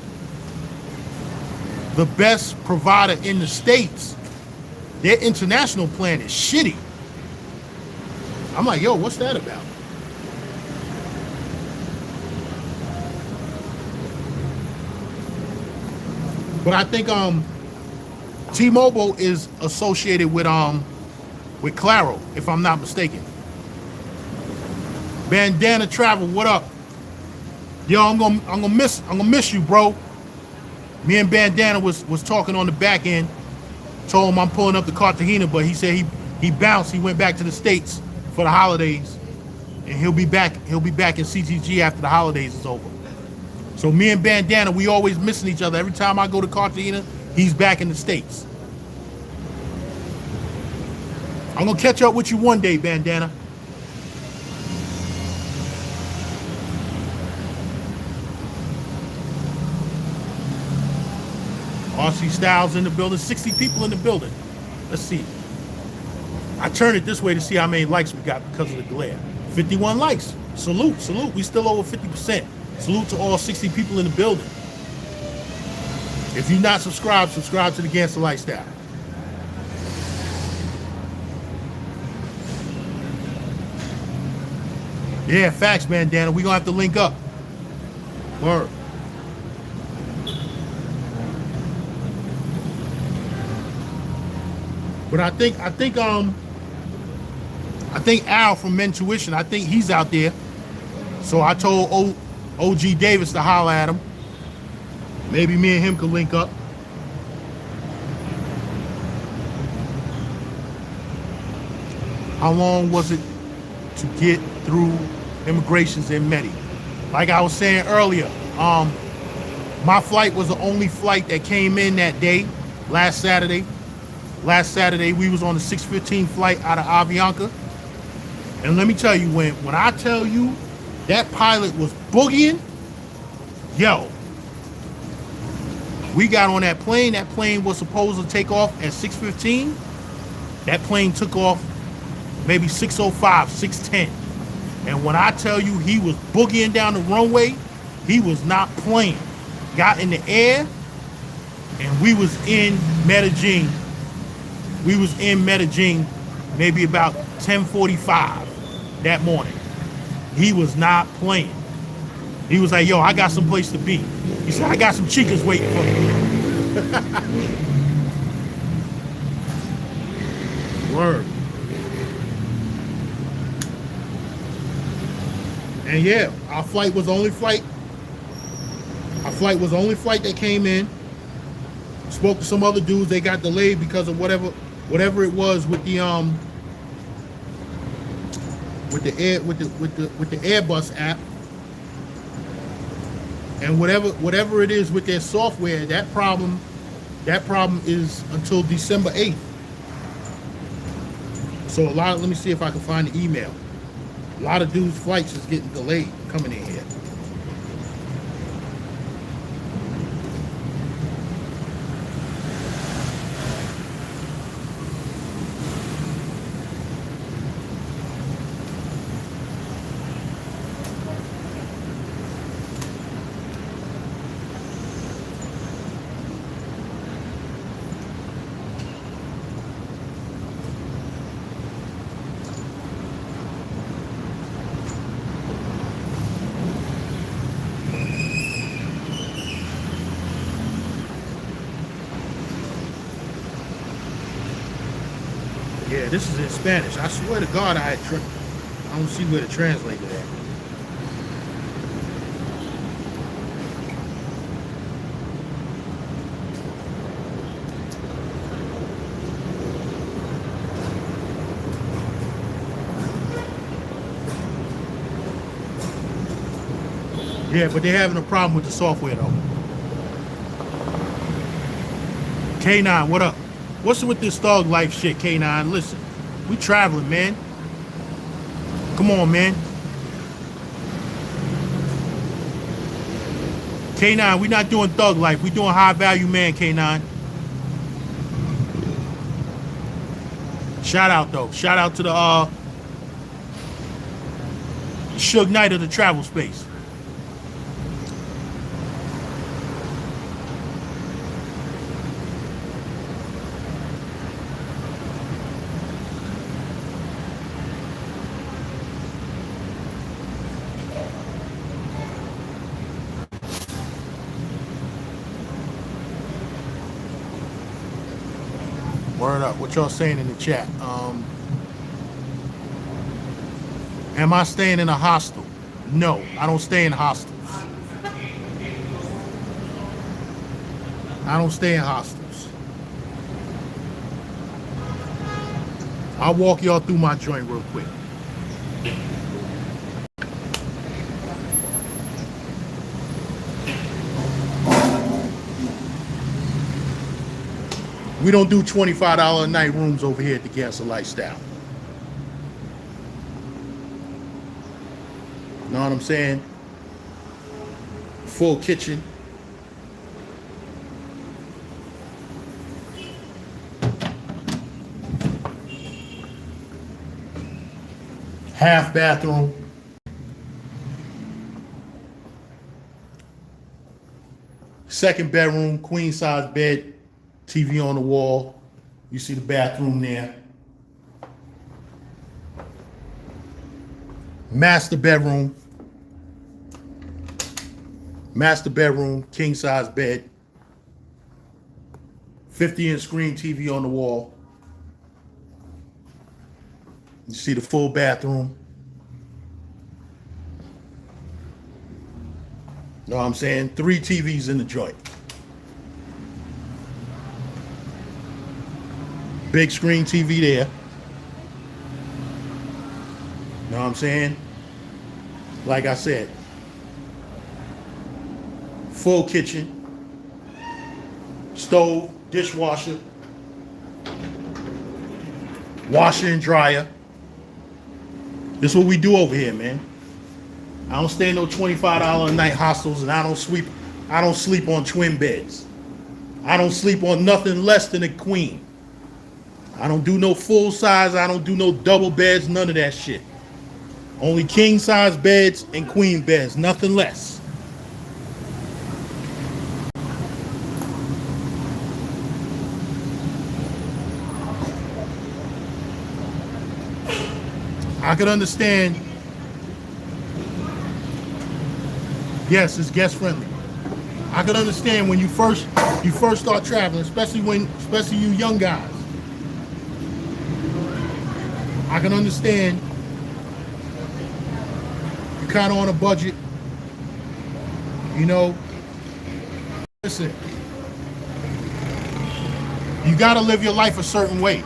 [SPEAKER 1] the best provider in the States. Their international plan is shitty. I'm like, yo, what's that about? But I think T-Mobile is associated with Claro, if I'm not mistaken. Bandana Travel, what up? Yo, I'm gonna miss you, bro. Me and Bandana was talking on the back end. Told him I'm pulling up to Cartagena, but he said he bounced. He went back to the States for the holidays, and he'll be back in CTG after the holidays is over. So me and Bandana, we always missing each other. Every time I go to Cartagena, he's back in the States. I'm gonna catch up with you one day, Bandana. RC Styles in the building. 60 people in the building. Let's see. I turned it this way to see how many likes we got because of the glare. 51 likes. Salute, salute. We still over 50%. Salute to all 60 people in the building. If you're not subscribed, subscribe to the GanZzta Lifestyle. Yeah, facts, Bandana. We're gonna have to link up. Word. But I think Al from Mentuition, I think he's out there. So I told OG Davis to holler at him. Maybe me and him could link up. How long was it to get through immigrations in Medi? Like I was saying earlier, my flight was the only flight that came in that day, last Saturday. Last Saturday, we was on the 6:15 flight out of Avianca. And let me tell you, when I tell you that pilot was boogieing, yo, we got on that plane. That plane was supposed to take off at 6:15. That plane took off maybe 6:05, 6:10. And when I tell you he was boogieing down the runway, he was not playing. Got in the air, and we was in Medellin. We was in Medellin maybe about 10:45 that morning. He was not playing. He was like, yo, I got some place to be. He said, I got some chicas waiting for me. Word. And yeah, our flight was the only flight. Our flight was the only flight that came in. Spoke to some other dudes. They got delayed because of whatever it was with the Airbus app. And whatever it is with their software, that problem is until December 8th. So let me see if I can find the email. A lot of dudes' flights is getting delayed coming in here. Yeah, this is in Spanish. I swear to God, I don't see where the translator at. Yeah, but they're having a problem with the software though. K9, what up? What's with this thug life shit, K9? Listen, we traveling, man. Come on, man. K9, we not doing thug life. We doing high value man, K9. Shout out though. Shout out to the Suge Knight of the travel space. Word up. What y'all saying in the chat? Am I staying in a hostel? No, I don't stay in hostels. I don't stay in hostels. I'll walk y'all through my joint real quick. We don't do $25 a night rooms over here at the GanZzta Lifestyle. Know what I'm saying? Full kitchen. Half bathroom. Second bedroom, queen size bed, TV on the wall. You see the bathroom there. Master bedroom. Master bedroom, king size bed. 50-inch screen TV on the wall. You see the full bathroom. Know what I'm saying? 3 TVs in the joint. Big screen TV there. Know what I'm saying? Like I said, full kitchen, stove, dishwasher, washer and dryer. This is what we do over here, man. I don't stay in no $25 a night hostels, and I don't sleep on twin beds. I don't sleep on nothing less than a queen. I don't do no full size, I don't do no double beds, none of that shit. Only king size beds and queen beds, nothing less. I can understand. Yes, it's guest friendly. I can understand when you first start traveling, especially you young guys. I can understand you're kind of on a budget. You know, listen, you got to live your life a certain way,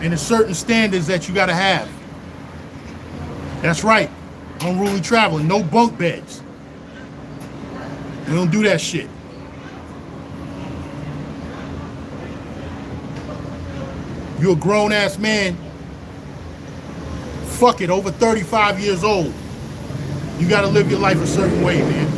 [SPEAKER 1] and there's certain standards that you got to have. That's right, unruly traveling, no bunk beds. We don't do that shit. You're a grown ass man. Fuck it, over 35 years old. You gotta live your life a certain way, man.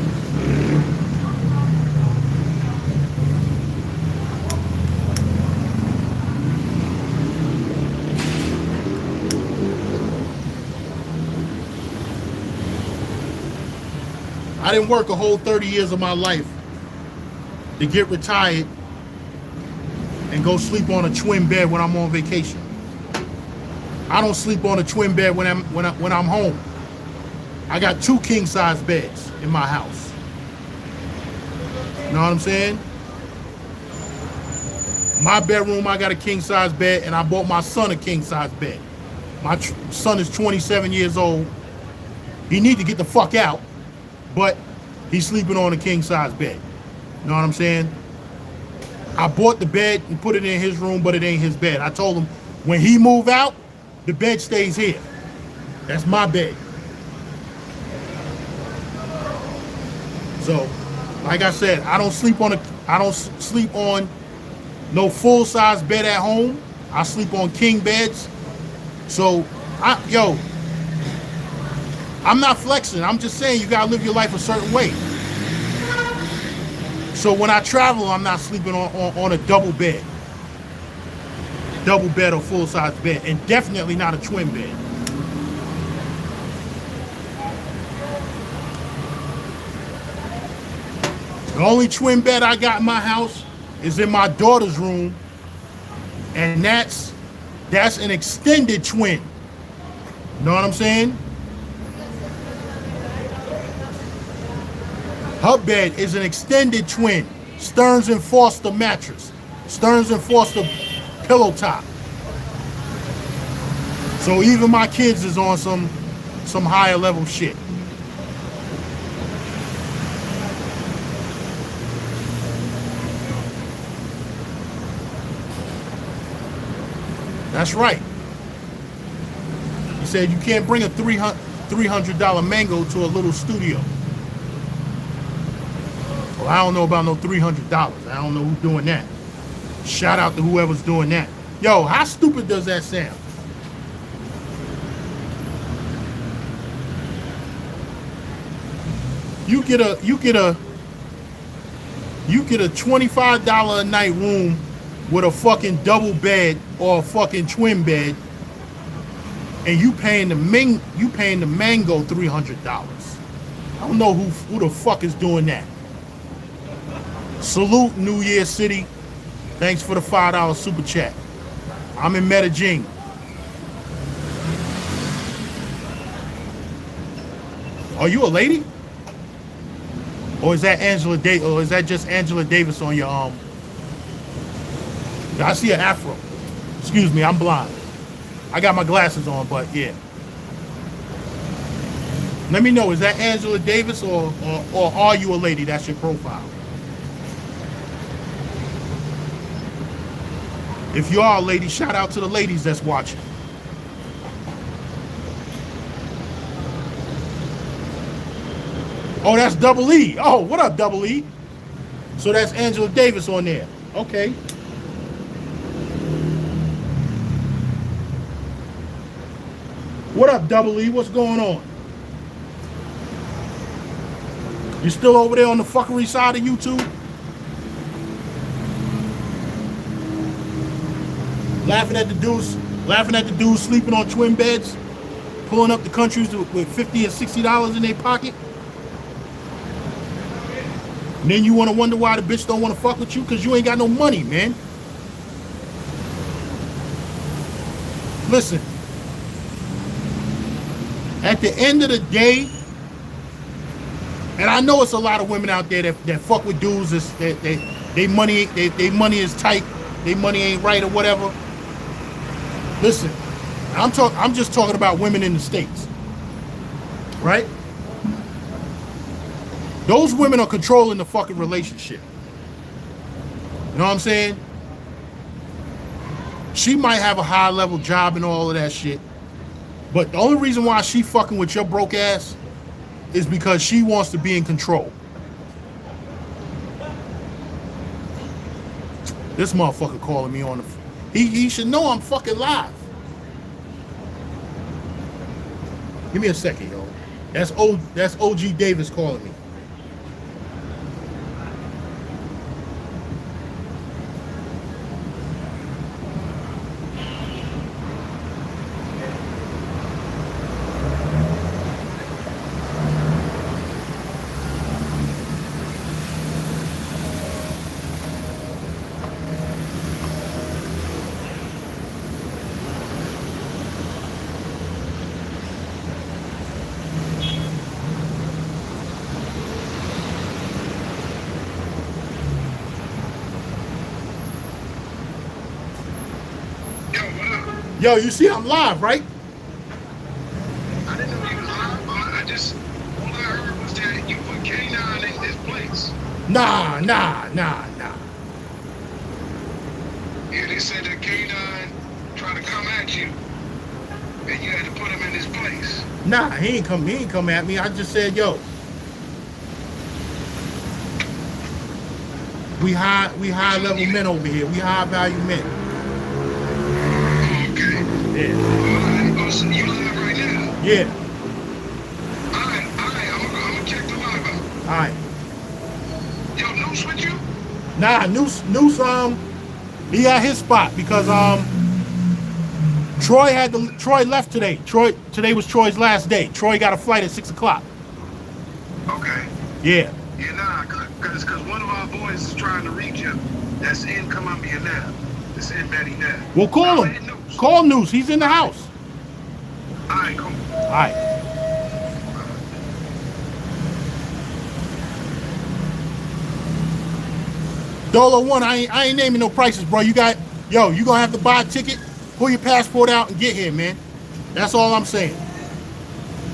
[SPEAKER 1] I didn't work a whole 30 years of my life to get retired and go sleep on a twin bed when I'm on vacation. I don't sleep on a twin bed when I'm home. I got 2 king size beds in my house. You know what I'm saying? My bedroom, I got a king size bed, and I bought my son a king size bed. My son is 27 years old. He need to get the fuck out, but he's sleeping on a king size bed. You know what I'm saying? I bought the bed and put it in his room, but it ain't his bed. I told him when he move out, the bed stays here. That's my bed. So, like I said, I don't sleep on no full size bed at home. I sleep on king beds. So, I'm not flexing. I'm just saying you gotta live your life a certain way. So when I travel, I'm not sleeping on a double bed. Double bed or full size bed, and definitely not a twin bed. The only twin bed I got in my house is in my daughter's room, and that's an extended twin. You know what I'm saying? Her bed is an extended twin, Stearns and Foster mattress, Stearns and Foster pillow top. So even my kids is on some higher level shit. That's right. He said you can't bring a $300 mango to a little studio. Well, I don't know about no $300. I don't know who's doing that. Shout out to whoever's doing that. Yo, how stupid does that sound? You get a $25 a night room with a fucking double bed or a fucking twin bed, and you paying the mango $300. I don't know who the fuck is doing that. Salute New Year City. Thanks for the $5 super chat. I'm in Medellin. Are you a lady? Or is that or is that just Angela Davis on your arm? I see an afro. Excuse me, I'm blind. I got my glasses on, but yeah. Let me know, is that Angela Davis or are you a lady? That's your profile. If you are a lady, shout out to the ladies that's watching. Oh, that's Double E. Oh, what up, Double E? So that's Angela Davis on there. Okay. What up, Double E? What's going on? You still over there on the fuckery side of YouTube? Laughing at the dudes sleeping on twin beds, pulling up the countries with $50 and $60 in their pocket. And then you want to wonder why the bitch don't want to fuck with you because you ain't got no money, man. Listen, at the end of the day, and I know it's a lot of women out there that fuck with dudes that they money is tight, they money ain't right or whatever. Listen, I'm just talking about women in the States, right? Those women are controlling the fucking relationship. You know what I'm saying? She might have a high level job and all of that shit, but the only reason why she fucking with your broke ass is because she wants to be in control. This motherfucker calling me on the... He should know I'm fucking live. Give me a second, yo. That's OG Davis calling me. Yo, you see I'm live, right?
[SPEAKER 2] I didn't know you was live. All I heard was that you put K9 in this place.
[SPEAKER 1] Nah.
[SPEAKER 2] Yeah, they said that K9 tried to come at you, and you had to put him in his place.
[SPEAKER 1] Nah, he ain't come at me. I just said, yo. We high level men over here. We high value men.
[SPEAKER 2] Okay.
[SPEAKER 1] Yeah.
[SPEAKER 2] Oh, so you live right now?
[SPEAKER 1] Yeah.
[SPEAKER 2] Alright, I'm gonna check the live out.
[SPEAKER 1] Alright.
[SPEAKER 2] Yo, Noose with you?
[SPEAKER 1] Nah, Noose, he at his spot because Troy left today. Today was Troy's last day. Troy got a flight at 6 o'clock.
[SPEAKER 2] Okay.
[SPEAKER 1] Yeah.
[SPEAKER 2] Yeah, nah, cause one of our boys is trying to reach him. That's in Columbia now. That's in Betty now.
[SPEAKER 1] Well, call him. Call Noose. He's in the house.
[SPEAKER 2] Alright, cool.
[SPEAKER 1] Alright. Dolo one, I ain't naming no prices, bro. You gonna have to buy a ticket, pull your passport out, and get here, man. That's all I'm saying.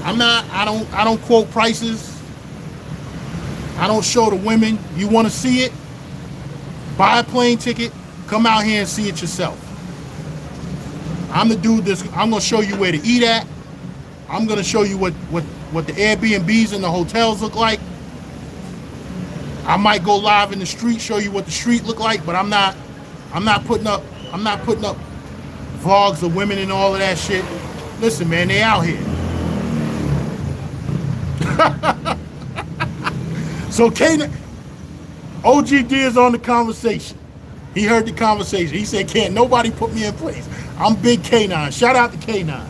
[SPEAKER 1] I don't quote prices. I don't show the women. You want to see it? Buy a plane ticket. Come out here and see it yourself. I'm the dude I'm gonna show you where to eat at. I'm gonna show you what the Airbnbs and the hotels look like. I might go live in the street, show you what the street look like, but I'm not putting up vlogs of women and all of that shit. Listen, man, they out here. So K9, OGD is on the conversation. He heard the conversation. He said, can't nobody put me in place. I'm Big K9. Shout out to K9.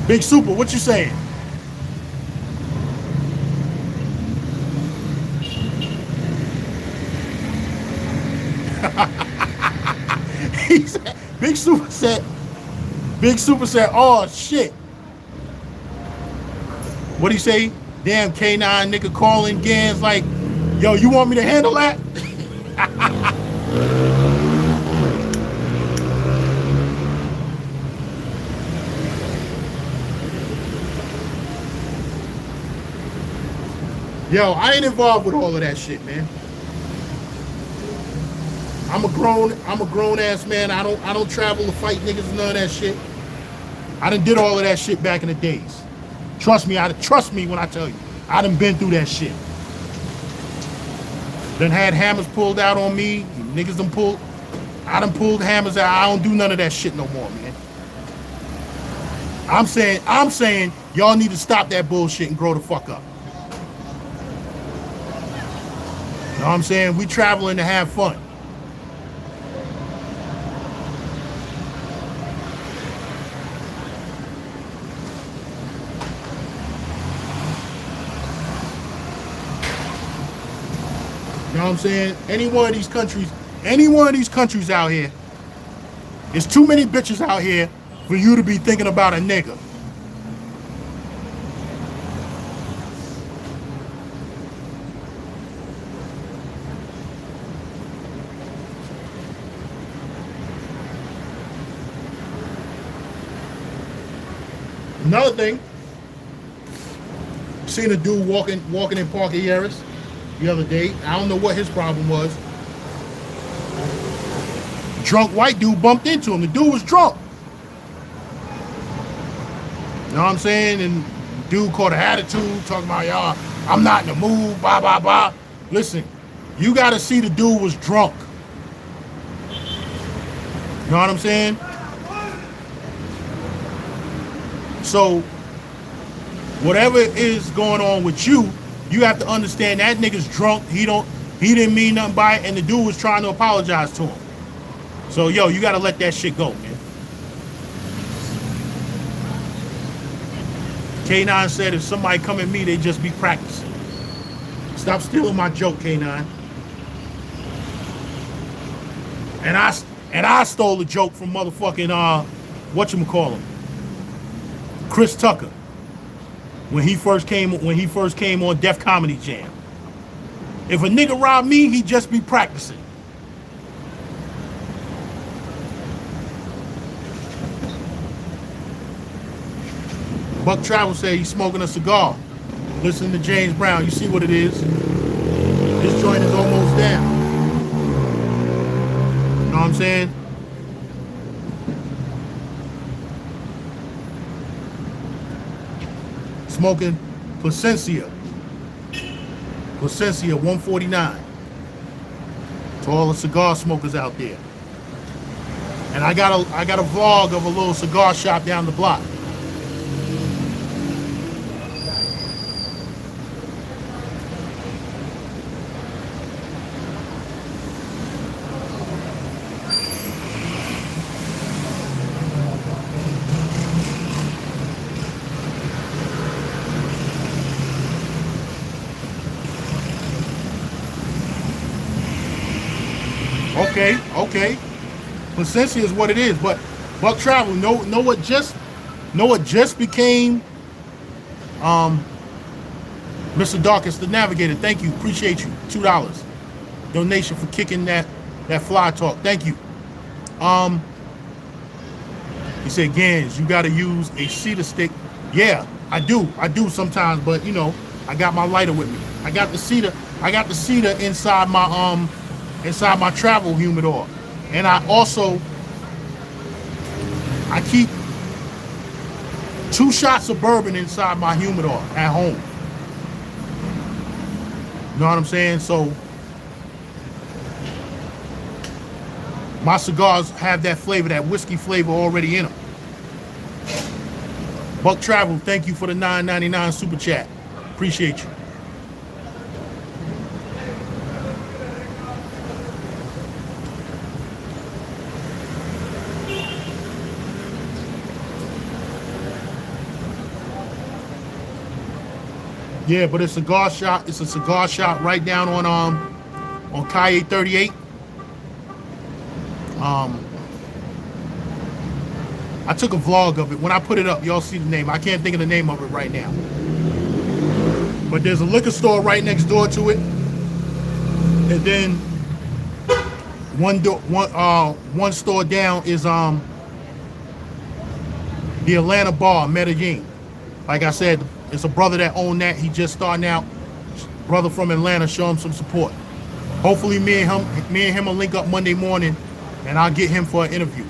[SPEAKER 1] Big Super, what you saying? He said, Big Super said, oh shit. What'd he say? Damn, K9 nigga calling GanZzta like, yo, you want me to handle that? Yo, I ain't involved with all of that shit, man. I'm a grown ass man. I don't travel to fight niggas, none of that shit. I done did all of that shit back in the days. Trust me when I tell you. I done been through that shit. Done had hammers pulled out on me. Niggas done pulled. I done pulled hammers out. I don't do none of that shit no more, man. I'm saying y'all need to stop that bullshit and grow the fuck up. You know what I'm saying? We traveling to have fun. You know what I'm saying? Any one of these countries out here, there's too many bitches out here for you to be thinking about a nigga. Another thing, seen a dude walking in Parker Yaris the other day. I don't know what his problem was. Drunk white dude bumped into him. The dude was drunk. You know what I'm saying? And dude caught an attitude, talking about, y'all, I'm not in the mood, blah, blah, blah. Listen, you got to see the dude was drunk. You know what I'm saying? So, whatever is going on with you, you have to understand that nigga's drunk. He didn't mean nothing by it, and the dude was trying to apologize to him. So, yo, you got to let that shit go, man. K9 said if somebody come at me, they just be practicing. Stop stealing my joke, K9. And I stole the joke from motherfucking whatchamacallit, Chris Tucker, when he first came on Def Comedy Jam. If a nigga robbed me, he just be practicing. Buck Travel said he's smoking a cigar. Listen to James Brown. You see what it is? This joint is almost down. You know what I'm saying? Smoking Placencia 149. To all the cigar smokers out there. And I got a vlog of a little cigar shop down the block. Okay. Placencia is what it is, but Buck Travel, know what just became Mr. Darkest the Navigator. Thank you, appreciate you. $2 donation for kicking that fly talk. Thank you. He said, GanZzta, you gotta use a cedar stick. Yeah, I do sometimes, but you know, I got my lighter with me. I got the cedar inside my travel humidor. And I keep 2 shots of bourbon inside my humidor at home. You know what I'm saying? So my cigars have that flavor, that whiskey flavor already in them. Buck Travel, thank you for the $9.99 super chat. Appreciate you. Yeah, but it's a cigar shop. It's a cigar shop right down on Calle 38. I took a vlog of it. When I put it up, y'all see the name. I can't think of the name of it right now. But there's a liquor store right next door to it, and then one store down is the Atlanta bar, Medellin. Like I said, it's a brother that owned that. He just starting out. Brother from Atlanta, show him some support. Hopefully, me and him will link up Monday morning, and I'll get him for an interview.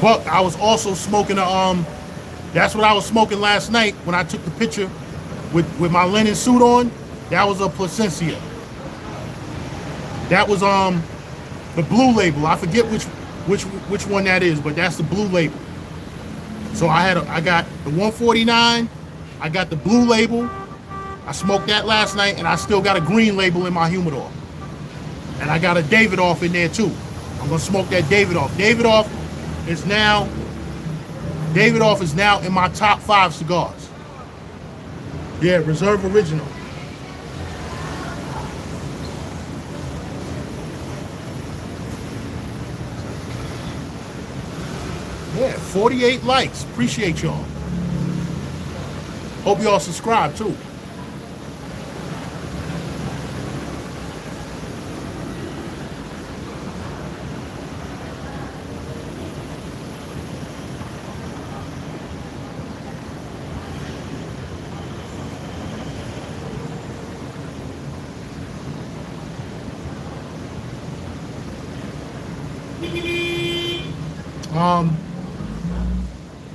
[SPEAKER 1] But I was also smoking that's what I was smoking last night when I took the picture with my linen suit on. That was a Placencia. That was the blue label. I forget which one that is, but that's the blue label. So I got the 149, I got the blue label. I smoked that last night, and I still got a green label in my humidor. And I got a Davidoff in there too. I'm gonna smoke that Davidoff. Davidoff is now in my top 5 cigars. Yeah, Reserve Original. Yeah, 48 likes. Appreciate y'all. Hope y'all subscribe too.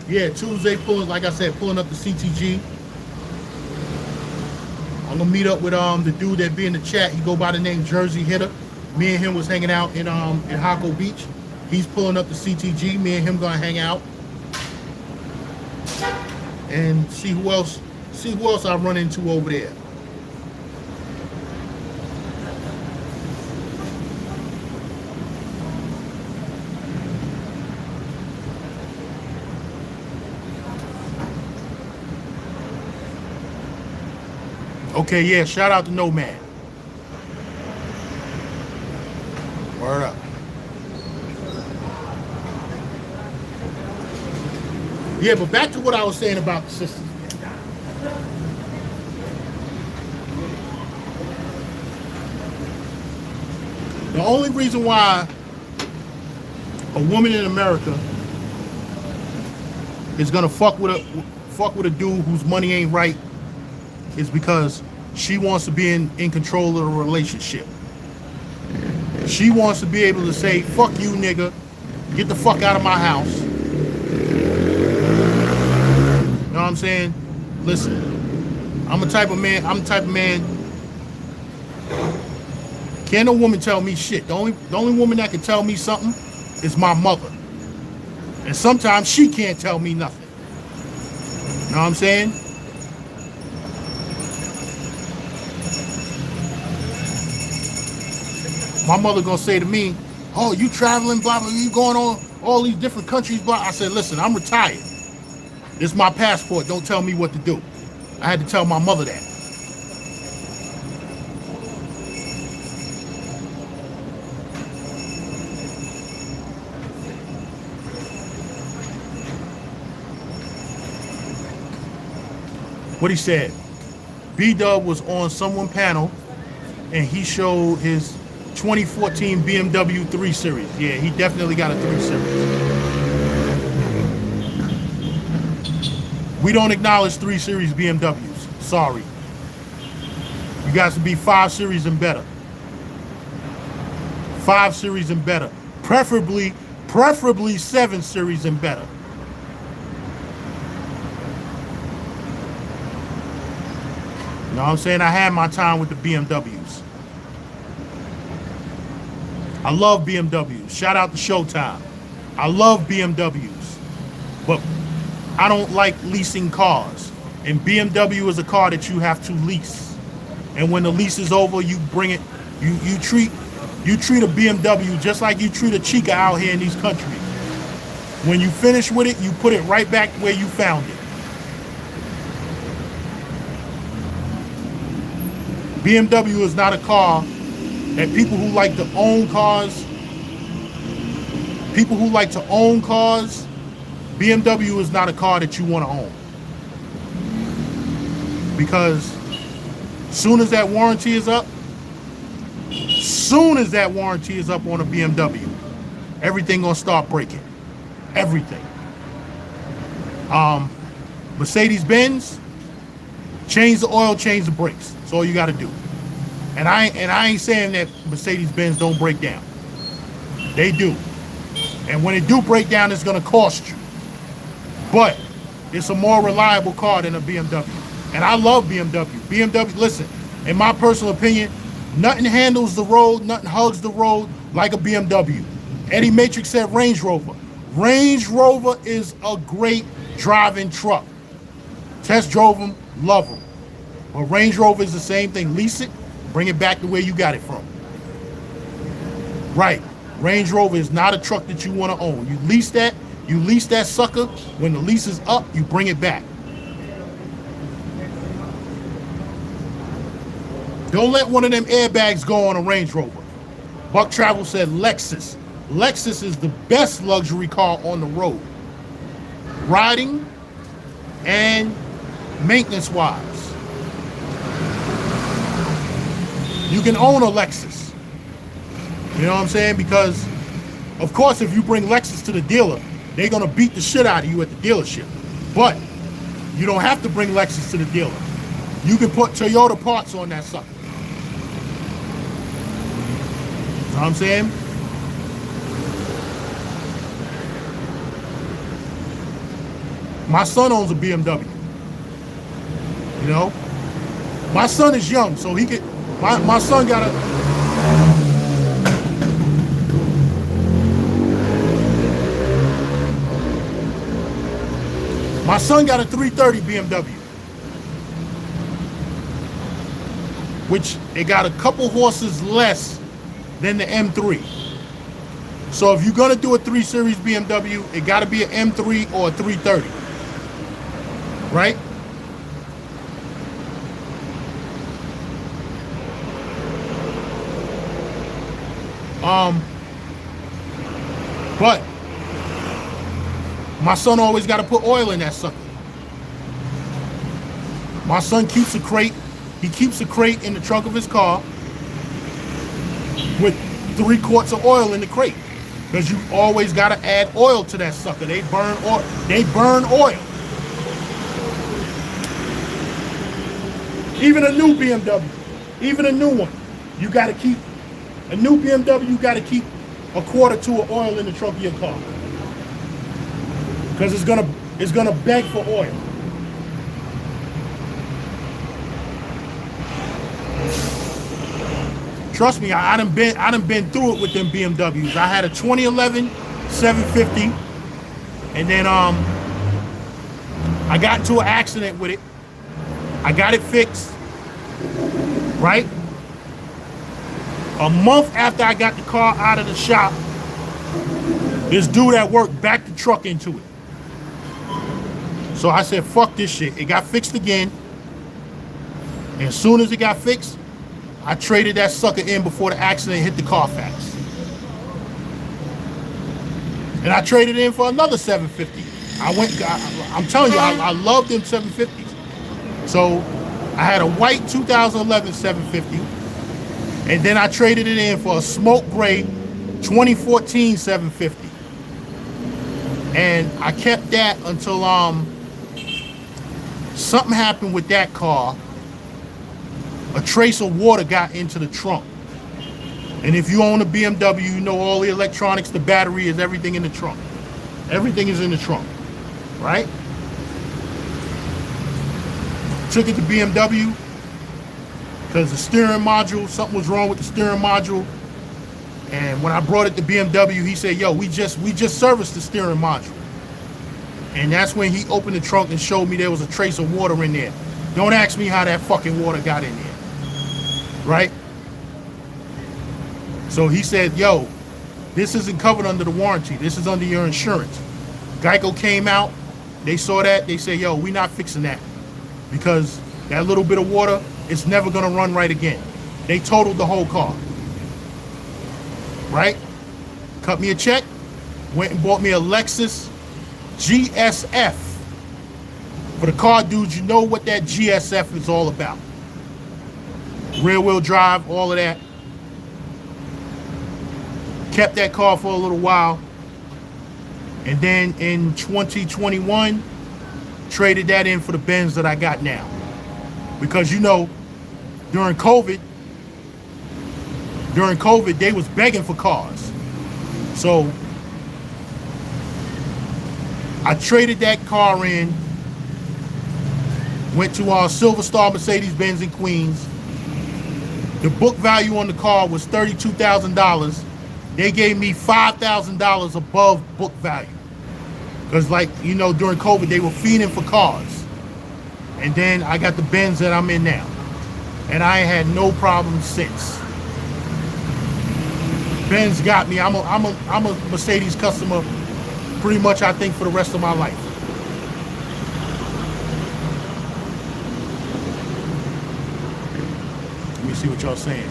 [SPEAKER 1] Yeah, Tuesday like I said, pulling up the CTG. I'm gonna meet up with the dude that be in the chat. He go by the name Jersey Hitter. Me and him was hanging out in Hako Beach. He's pulling up the CTG. Me and him gonna hang out and see who else I run into over there. Okay, yeah, shout out to Nomad. Word up. Yeah, but back to what I was saying about the sisters. The only reason why a woman in America is gonna fuck with a dude whose money ain't right is because she wants to be in control of the relationship. She wants to be able to say, fuck you, nigga, get the fuck out of my house. You know what I'm saying? Listen, I'm the type of man, can't no woman tell me shit. The only woman that can tell me something is my mother. And sometimes she can't tell me nothing. You know what I'm saying? My mother gonna say to me, oh, you traveling, blah, blah, you going on all these different countries, blah. I said, listen, I'm retired. It's my passport. Don't tell me what to do. I had to tell my mother that. What he said, B-Dub was on someone panel and he showed his 2014 BMW 3 Series. Yeah, he definitely got a 3 Series. We don't acknowledge 3 Series BMWs. Sorry. You guys to be 5 Series and better. 5 Series and better. Preferably 7 Series and better. You know what I'm saying? I had my time with the BMWs. I love BMWs. Shout out to Showtime. I love BMWs, but I don't like leasing cars. And BMW is a car that you have to lease. And when the lease is over, you bring it. You treat a BMW just like you treat a Chica out here in these countries. When you finish with it, you put it right back where you found it. BMW is not a car that people who like to own cars, BMW is not a car that you want to own. Because soon as that warranty is up on a BMW, everything gonna start breaking. Everything. Mercedes-Benz, change the oil, change the brakes. That's all you got to do. And I ain't saying that Mercedes-Benz don't break down. They do. And when it do break down, it's gonna cost you. But it's a more reliable car than a BMW. And I love BMW. BMW, listen, in my personal opinion, nothing handles the road, nothing hugs the road like a BMW. Eddie Matrix said Range Rover. Range Rover is a great driving truck. Test drove them, love them. But Range Rover is the same thing. Lease it, bring it back to where you got it from. Right. Range Rover is not a truck that you want to own. You lease that sucker. When the lease is up, you bring it back. Don't let one of them airbags go on a Range Rover. Buck Travel said Lexus. Lexus is the best luxury car on the road. Riding and maintenance-wise. You can own a Lexus. You know what I'm saying? Because, of course, if you bring Lexus to the dealer, they're going to beat the shit out of you at the dealership. But you don't have to bring Lexus to the dealer. You can put Toyota parts on that sucker. You know what I'm saying? My son owns a BMW. You know? My son is young, so he could... My son got a... My son got a 330 BMW. Which it got a couple horses less than the M3. So if you're gonna do a 3 Series BMW, it gotta be an M3 or a 330. Right? But my son always got to put oil in that sucker. My son keeps a crate. He keeps a crate in the trunk of his car with 3 quarts of oil in the crate, because you always got to add oil to that sucker. They burn oil. Even a new BMW, even a new one, you got to keep a new BMW. You got to keep a quart or 2 of oil in the trunk of your car, because it's gonna beg for oil. Trust me, I done been through it with them BMWs. I had a 2011 750, and then I got into an accident with it. I got it fixed, right? A month after I got the car out of the shop, this dude at work backed the truck into it. So I said, fuck this shit. It got fixed again. And as soon as it got fixed, I traded that sucker in before the accident hit the Carfax. And I traded in for another 750. I'm telling you, I love them 750s. So I had a white 2011 750. And then I traded it in for a smoke gray 2014 750. And I kept that until something happened with that car. A trace of water got into the trunk. And if you own a BMW, you know all the electronics, the battery, is everything in the trunk. Everything is in the trunk, right? Took it to BMW because the steering module, something was wrong with the steering module. And when I brought it to BMW, he said, yo, we just serviced the steering module. And that's when he opened the trunk and showed me there was a trace of water in there. Don't ask me how that fucking water got in there. Right? So he said, yo, this isn't covered under the warranty. This is under your insurance. Geico came out. They saw that. They said, yo, we're not fixing that. Because that little bit of water, it's never going to run right again. They totaled the whole car. Right? Cut me a check. Went and bought me a Lexus GSF. For the car dudes, you know what that GSF is all about. Rear wheel drive, all of that. Kept that car for a little while. And then in 2021, traded that in for the Benz that I got now. Because you know, during COVID, they was begging for cars. So I traded that car in, went to our Silver Star Mercedes-Benz in Queens. The book value on the car was $32,000. They gave me $5,000 above book value. Because like, you know, during COVID, they were feeding for cars. And then I got the Benz that I'm in now. And I ain't had no problems since. Benz got me. I'm a Mercedes customer pretty much, I think, for the rest of my life. Let me see what y'all saying.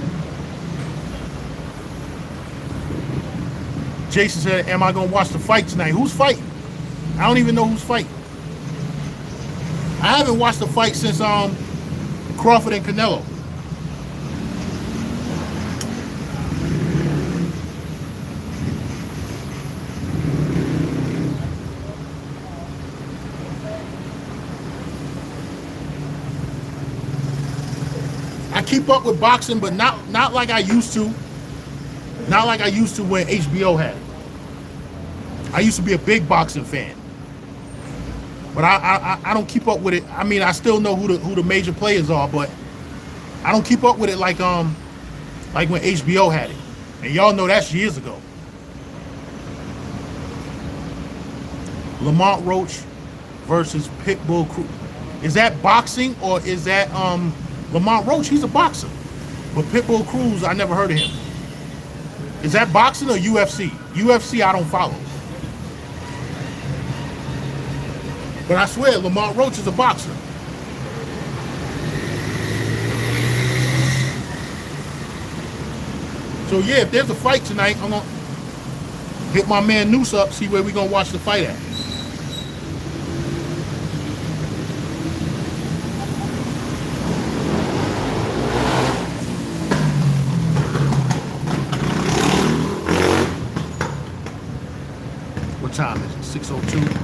[SPEAKER 1] Jason said, am I going to watch the fight tonight? Who's fighting? I don't even know who's fighting. I haven't watched the fight since Crawford and Canelo. I keep up with boxing, but not like I used to. Not like I used to when HBO had it. I used to be a big boxing fan, but I don't keep up with it. I mean, I still know who the major players are, but I don't keep up with it like when HBO had it. And y'all know that's years ago. Lamont Roach versus Pitbull Cruz. Is that boxing or is that Lamont Roach? He's a boxer, but Pitbull Cruz, I never heard of him. Is that boxing or UFC? UFC I don't follow. But I swear, Lamont Roach is a boxer. So yeah, if there's a fight tonight, I'm gonna hit my man Noose up, see where we gonna watch the fight at. What time is it? 6:02.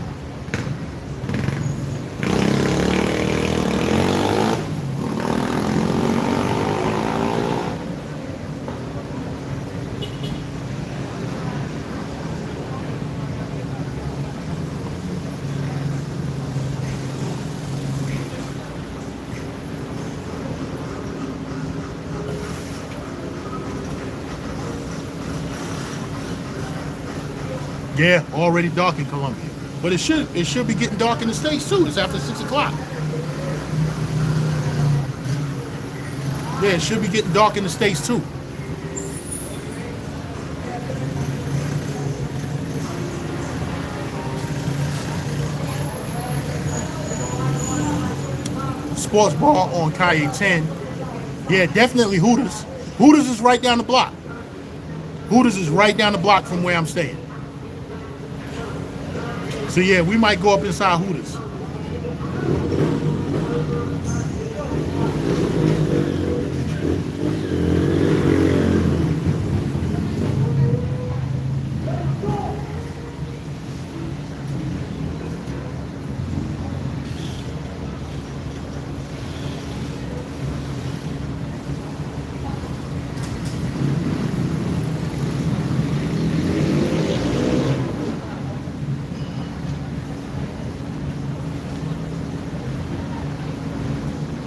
[SPEAKER 1] Yeah, already dark in Colombia. But it should be getting dark in the States too. It's after 6 o'clock. Yeah, it should be getting dark in the States too. Sports bar on Calle 10. Yeah, definitely Hooters. Hooters is right down the block. Hooters is right down the block from where I'm staying. So yeah, we might go up inside Hooters.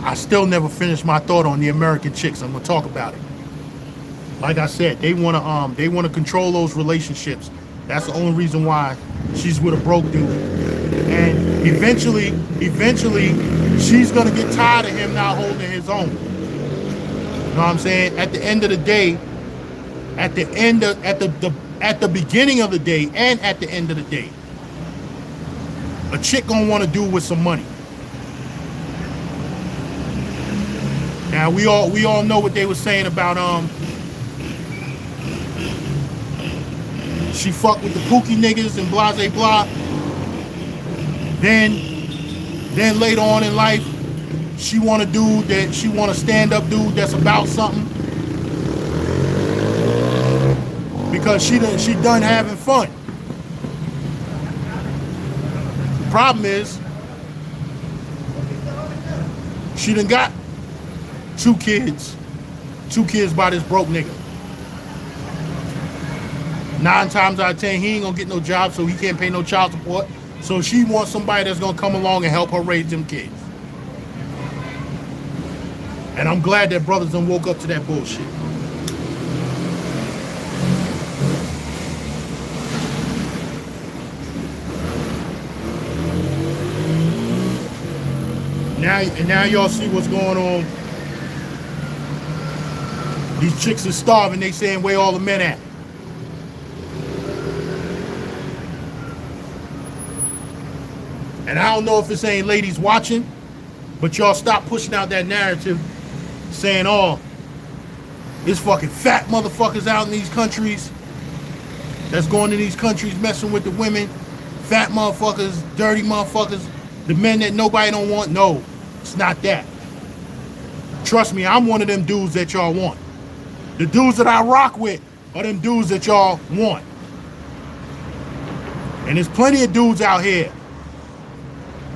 [SPEAKER 1] I still never finished my thought on the American chicks. I'm gonna talk about it. Like I said, they wanna control those relationships. That's the only reason why she's with a broke dude. And eventually, she's gonna get tired of him not holding his own. You know what I'm saying? At the end of the day, at the beginning of the day and at the end of the day, a chick gonna want to do with some money. Now we all know what they were saying about she fucked with the pookie niggas and blah blah blah. Then later on in life, she want a dude that she want a stand-up dude that's about something. Because she done having fun. The problem is she done got two kids by this broke nigga. 9 times out of 10, he ain't gonna get no job, so he can't pay no child support. So she wants somebody that's gonna come along and help her raise them kids. And I'm glad that brothers done woke up to that bullshit. Now y'all see what's going on. These chicks are starving. They saying where all the men at. And I don't know if it's any ladies watching, but y'all stop pushing out that narrative saying, oh, it's fucking fat motherfuckers out in these countries that's going to these countries messing with the women. Fat motherfuckers, dirty motherfuckers, the men that nobody don't want. No, it's not that. Trust me, I'm one of them dudes that y'all want. The dudes that I rock with are them dudes that y'all want. And there's plenty of dudes out here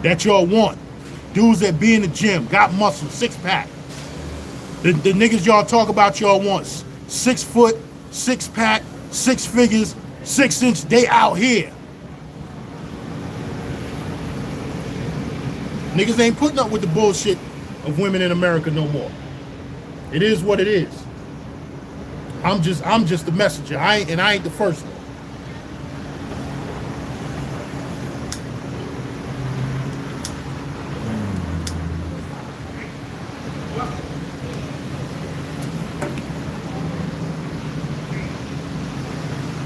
[SPEAKER 1] that y'all want. Dudes that be in the gym, got muscle, 6-pack. The niggas y'all talk about y'all want. 6 foot, 6-pack, 6 figures, 6-inch, they out here. Niggas ain't putting up with the bullshit of women in America no more. It is what it is. I'm just the messenger. I ain't the first one.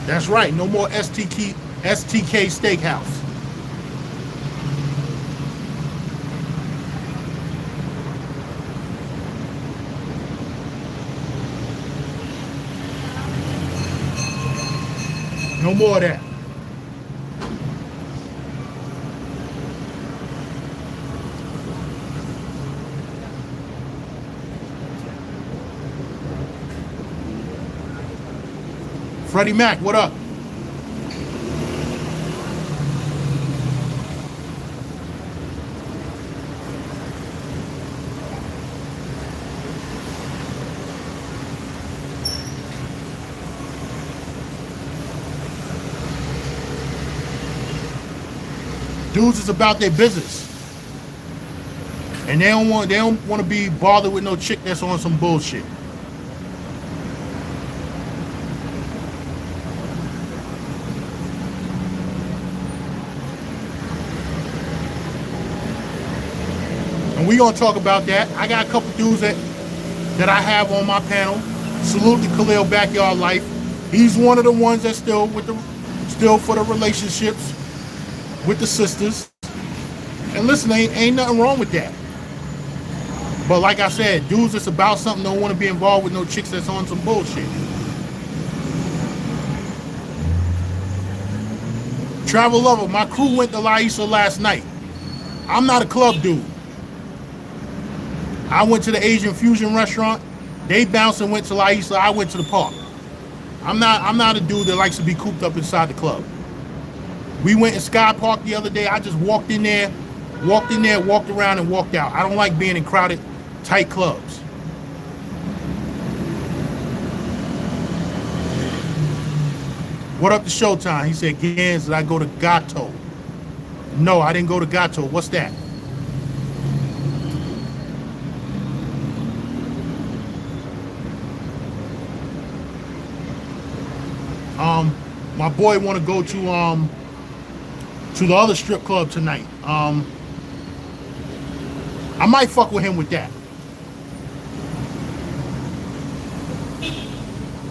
[SPEAKER 1] That's right. No more STK Steakhouse. No more of that. Freddie Mac, what up? Dudes is about their business. And they don't want to be bothered with no chick that's on some bullshit. And we gonna talk about that. I got a couple dudes that I have on my panel. Salute to Khalil Backyard Life. He's one of the ones that's still for the relationships with the sisters. And listen, ain't nothing wrong with that. But like I said, dudes that's about something don't want to be involved with no chicks that's on some bullshit. Travel Lover, my crew went to Lyfestyle last night. I'm not a club dude. I went to the Asian fusion restaurant. They bounced and went to Lyfestyle. I went to the park. I'm not a dude that likes to be cooped up inside the club. We went in Sky Park the other day. I just walked in there, walked around and walked out. I don't like being in crowded, tight clubs. What up to Showtime? He said, GanZzta, did I go to GanZzta? No, I didn't go to GanZzta. What's that? My boy want to go to the other strip club tonight. I might fuck with him with that.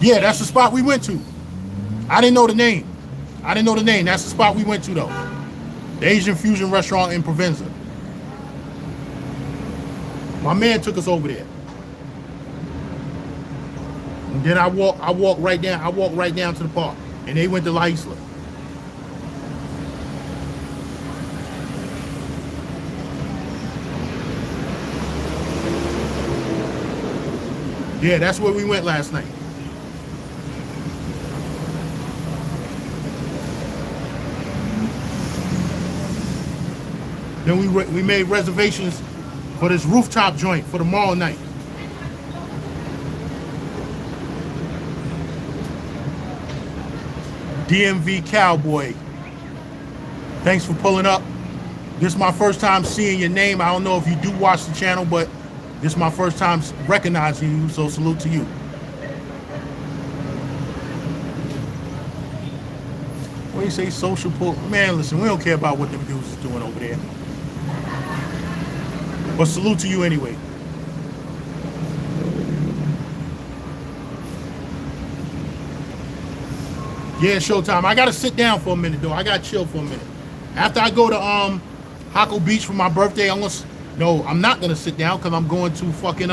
[SPEAKER 1] Yeah, that's the spot we went to. I didn't know the name. That's the spot we went to though. The Asian fusion restaurant in Provenza. My man took us over there. And then I walked right down to the park. And they went to La Isla. Yeah, that's where we went last night. Then we made reservations for this rooftop joint for tomorrow night. DMV Cowboy. Thanks for pulling up. This is my first time seeing your name. I don't know if you do watch the channel, but this is my first time recognizing you, so salute to you. When you say social pull, man, listen, we don't care about what them dudes is doing over there. But salute to you anyway. Yeah, showtime. I gotta sit down for a minute though. I gotta chill for a minute. After I go to Hako Beach for my birthday, I'm not gonna sit down because I'm going to fucking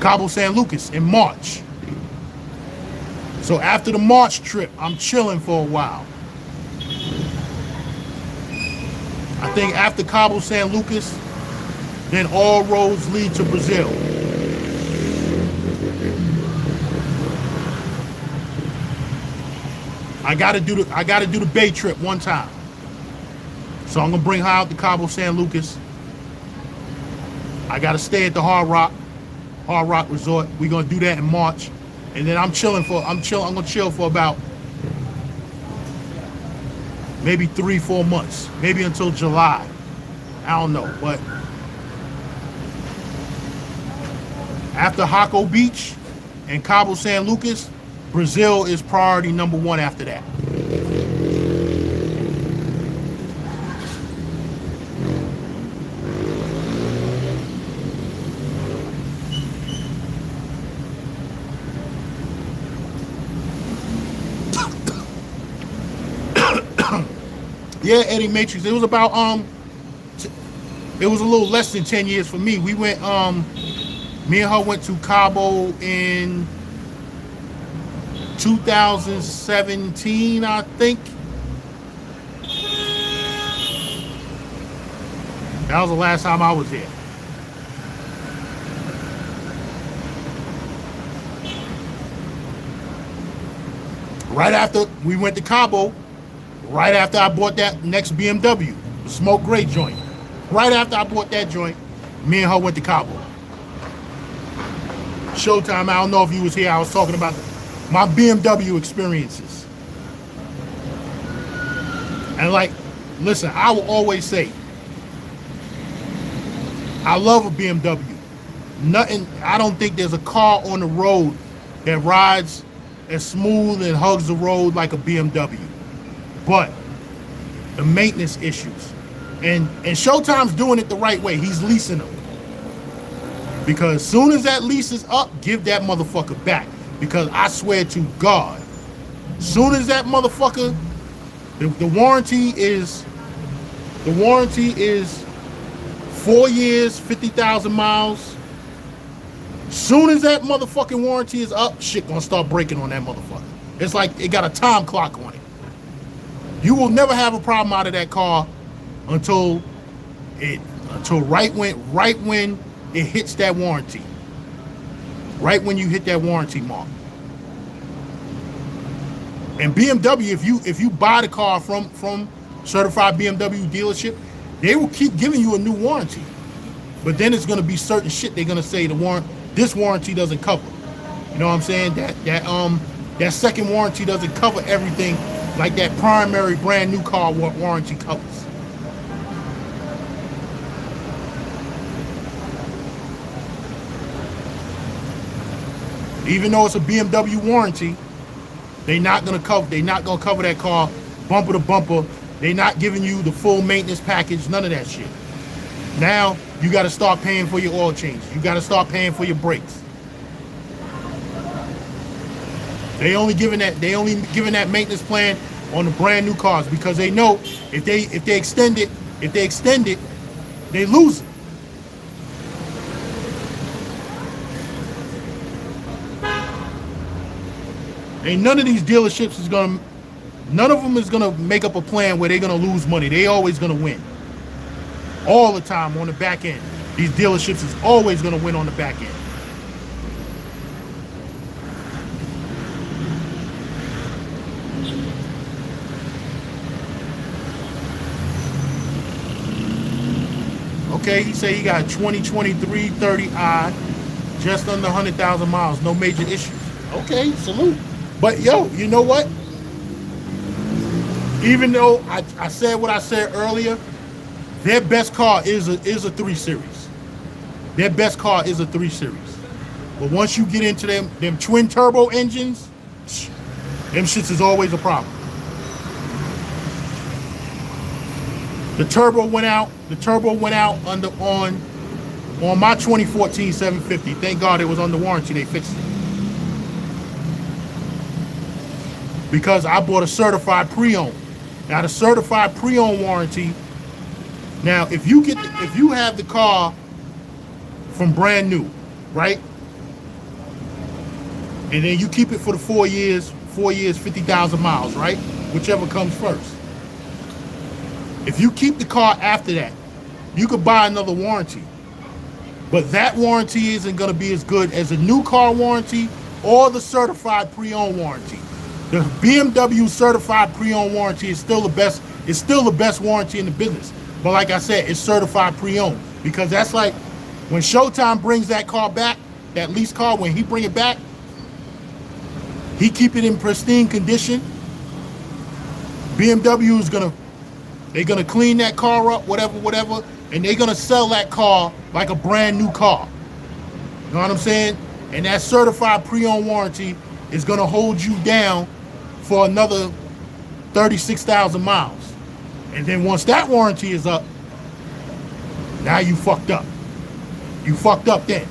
[SPEAKER 1] Cabo San Lucas in March. So after the March trip, I'm chilling for a while. I think after Cabo San Lucas, then all roads lead to Brazil. I gotta do the Bay trip one time. So I'm gonna bring her out to Cabo San Lucas. I gotta stay at the Hard Rock Resort. We're gonna do that in March. And then I'm gonna chill for about maybe 3-4 months. Maybe until July. I don't know. But after Hako Beach and Cabo San Lucas, Brazil is priority number 1 after that. Yeah, Eddie Matrix. It was about it was a little less than 10 years for me. We went me and her went to Cabo in 2017, I think. That was the last time I was there. Right after we went to Cabo, right after I bought that next BMW, the smoke gray joint. Right after I bought that joint, me and her went to Cabo. Showtime, I don't know if you was here, I was talking about my BMW experiences. And like, listen, I will always say, I love a BMW. I don't think there's a car on the road that rides as smooth and hugs the road like a BMW. But the maintenance issues. And Showtime's doing it the right way. He's leasing them. Because as soon as that lease is up, give that motherfucker back. Because I swear to God, as soon as that motherfucker, the warranty is 4 years, 50,000 miles. Soon as that motherfucking warranty is up, shit gonna start breaking on that motherfucker. It's like it got a time clock on it. You will never have a problem out of that car until right when it hits that warranty. Right when you hit that warranty mark. And BMW, if you buy the car from certified BMW dealership, they will keep giving you a new warranty. But then it's gonna be certain shit they're gonna say this warranty doesn't cover. You know what I'm saying? That second warranty doesn't cover everything like that primary brand new car warranty covers. Even though it's a BMW warranty, they're not gonna cover that car bumper to bumper. They're not giving you the full maintenance package, none of that shit. Now you got to start paying for your oil changes. You got to start paying for your brakes. They only giving that maintenance plan on the brand new cars because they know if they extend it, they lose it. Ain't none of these dealerships none of them is gonna make up a plan where they're gonna lose money. They always gonna win. All the time on the back end. These dealerships is always gonna win on the back end. Okay, he said he got 2023 30i, just under 100,000 miles, no major issues. Okay, salute. But yo, you know what? Even though I said what I said earlier, their best car is a 3 Series. Their best car is a 3 Series. But once you get into them twin turbo engines, them shits is always a problem. The turbo went out on my 2014 750. Thank God it was under warranty. They fixed it. Because I bought a certified pre-owned. Now the certified pre-owned warranty. Now if you have the car from brand new, right? And then you keep it for the 4 years, 50,000 miles, right? Whichever comes first. If you keep the car after that, you could buy another warranty. But that warranty isn't going to be as good as a new car warranty or the certified pre-owned warranty. The BMW certified pre-owned warranty is still the best. It's still the best warranty in the business. But like I said, it's certified pre-owned because that's like when Showtime brings that car back, that lease car, when he bring it back, he keep it in pristine condition. BMW is they're gonna clean that car up, whatever, and they're gonna sell that car like a brand new car. You know what I'm saying? And that certified pre-owned warranty is gonna hold you down for another 36,000 miles. And then once that warranty is up, now you fucked up. You fucked up then.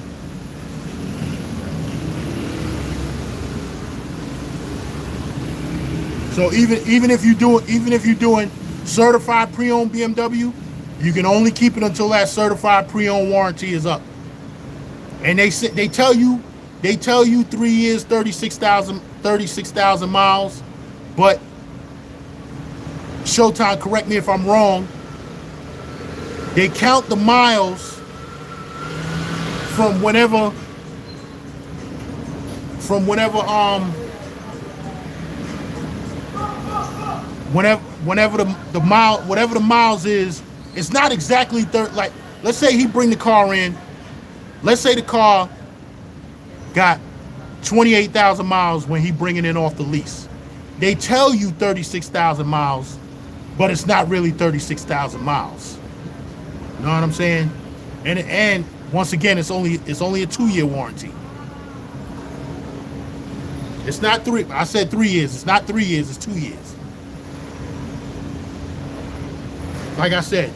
[SPEAKER 1] So even if you're doing certified pre-owned BMW, you can only keep it until that certified pre-owned warranty is up. And they tell you 3 years, 36,000 miles, but Showtime, correct me if I'm wrong, they count the miles from whenever the miles is. It's not exactly like, let's say he bring the car in, let's say the car got 28,000 miles when he bringing it off the lease. They tell you 36,000 miles, but it's not really 36,000 miles. You know what I'm saying? And once again, it's only a 2-year warranty. It's not 3. I said 3 years. It's not 3 years. It's 2 years. Like I said,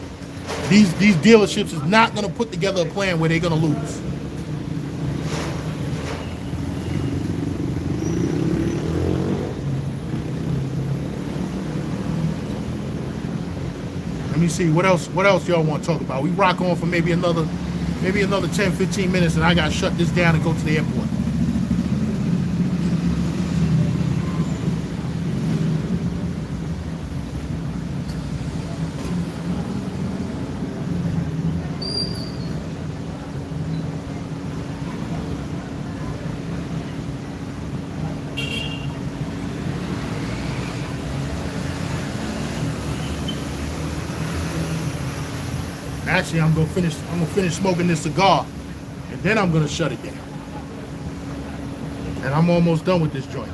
[SPEAKER 1] these dealerships is not going to put together a plan where they're going to lose. Let me see what else y'all want to talk about. We rock on for maybe another 10-15 minutes, and I got to shut this down and go to the airport. Actually, I'm gonna finish smoking this cigar, and then I'm gonna shut it down. And I'm almost done with this joint.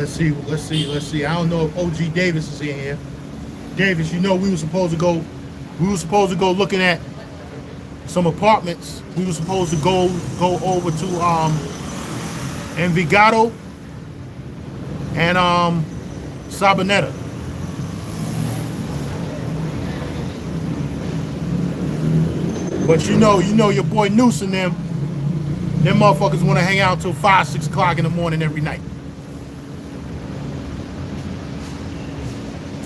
[SPEAKER 1] Let's see. I don't know if OG Davis is in here. Davis, you know we were supposed to go looking at some apartments. We were supposed to go over to Envigado and Sabaneta. But you know your boy Noose and them motherfuckers want to hang out till 5, 6 o'clock in the morning every night.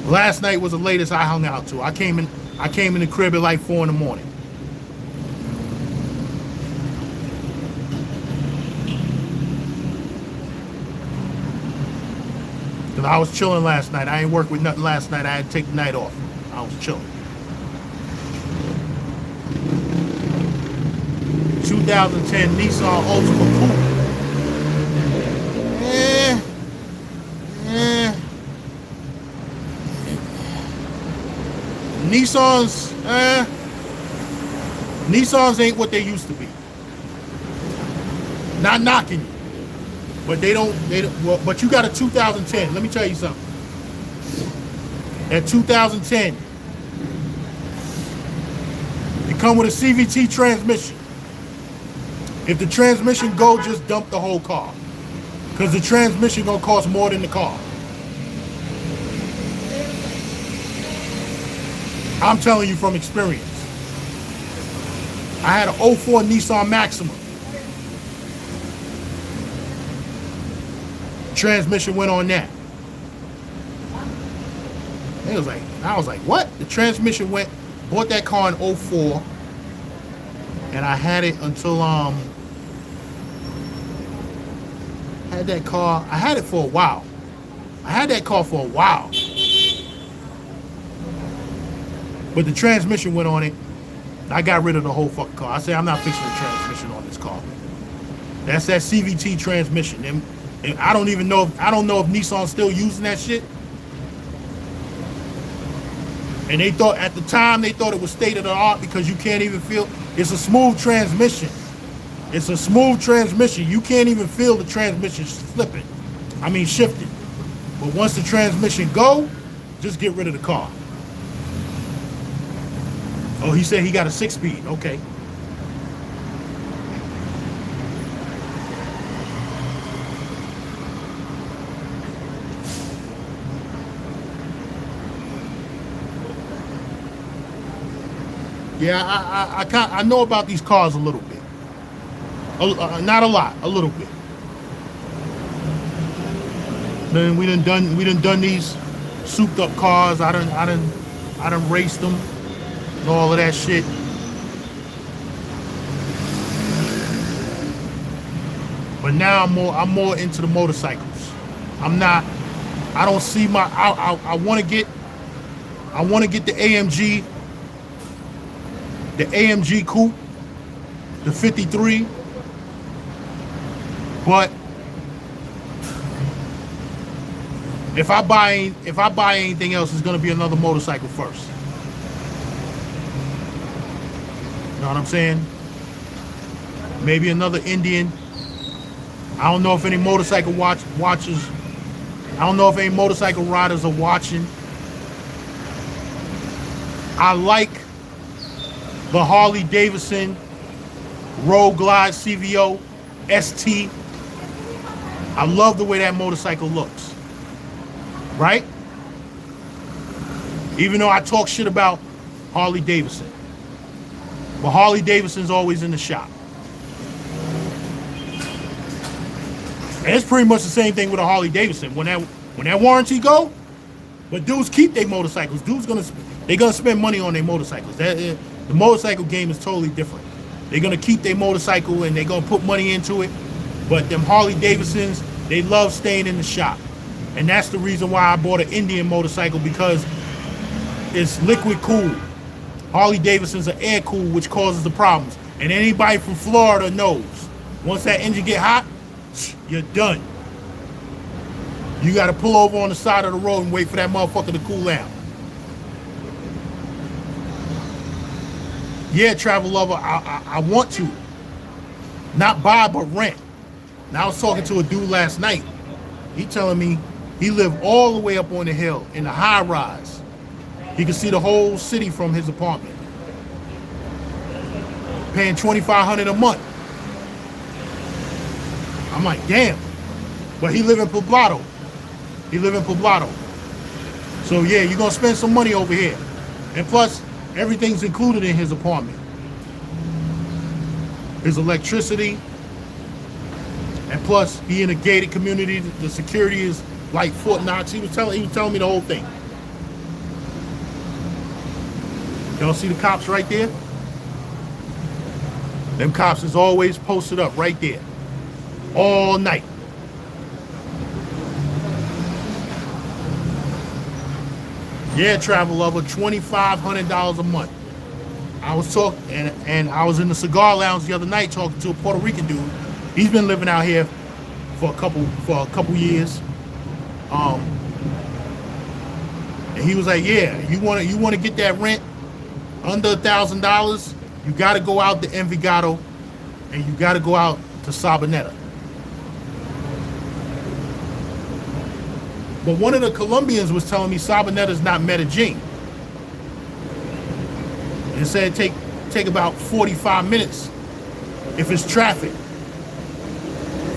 [SPEAKER 1] Last night was the latest I hung out to. I came in the crib at like 4 in the morning. Cause I was chilling last night. I ain't work with nothing last night. I had to take the night off. I was chilling. 2010 Nissan Altima Coupe. Nissans ain't what they used to be. Not knocking you, but they don't. Well, but you got a 2010. Let me tell you something. At 2010, you come with a CVT transmission. If the transmission go, just dump the whole car, because the transmission gonna cost more than the car. I'm telling you from experience. I had an 04 Nissan Maxima. Transmission went on that. I was like, what? The transmission went, bought that car in 04, and I had it until I had it for a while. I had that car for a while. But the transmission went on it. I got rid of the whole fucking car. I said, I'm not fixing the transmission on this car. That's that CVT transmission. And I don't know if Nissan's still using that shit. And at the time they thought it was state of the art because you can't even feel. It's a smooth transmission. It's a smooth transmission. You can't even feel the transmission shifting. But once the transmission go, just get rid of the car. Oh, he said he got a 6-speed. Okay. Yeah, I know about these cars a little bit. Not a lot, a little bit. Then we done these souped up cars. I done raced them and all of that shit. But now I'm more into the motorcycles. I want to get the AMG Coupe, the 53. But if I buy anything else, it's gonna be another motorcycle first. You know what I'm saying? Maybe another Indian. I don't know if any motorcycle watchers. I don't know if any motorcycle riders are watching. I like the Harley Davidson Road Glide CVO ST. I love the way that motorcycle looks. Right? Even though I talk shit about Harley Davidson. But Harley Davidson's always in the shop. And it's pretty much the same thing with a Harley Davidson. When that warranty go, but dudes keep their motorcycles. They're gonna spend money on their motorcycles. The motorcycle game is totally different. They're gonna keep their motorcycle and they're gonna put money into it. But them Harley Davidsons, they love staying in the shop. And that's the reason why I bought an Indian motorcycle, because it's liquid cooled. Harley Davidsons are air cooled, which causes the problems. And anybody from Florida knows, once that engine get hot, you're done. You gotta pull over on the side of the road and wait for that motherfucker to cool down. Yeah, travel lover, I want to. Not buy, but rent. Now I was talking to a dude last night. He telling me he lived all the way up on the hill in the high rise. He could see the whole city from his apartment. Paying $2,500 a month. I'm like, damn. But he live in Poblado. He live in Poblado. So yeah, you're gonna spend some money over here. And plus, everything's included in his apartment. His electricity. And plus, he in a gated community. The security is like Fort Knox. He was telling me the whole thing. Y'all see the cops right there? Them cops is always posted up right there. All night. Yeah, travel lover, $2,500 a month. I was talking, and I was in the cigar lounge the other night talking to a Puerto Rican dude. He's been living out here for a couple years. And he was like, yeah, you want to get that rent under $1,000, you got to go out to Envigado, and you got to go out to Sabaneta. But one of the Colombians was telling me Sabaneta's not Medellin. It said take about 45 minutes if it's traffic.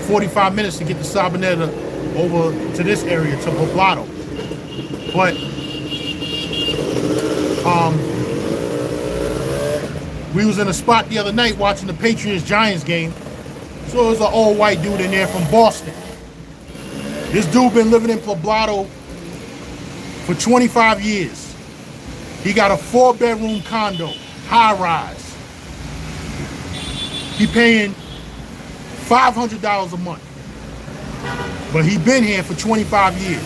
[SPEAKER 1] 45 minutes to get to Sabaneta over to this area, to Poblado. But we was in a spot the other night watching the Patriots-Giants game. So it was an old white dude in there from Boston. This dude been living in Poblado for 25 years. He got a 4-bedroom condo, high rise. He paying $500 a month. But he been here for 25 years.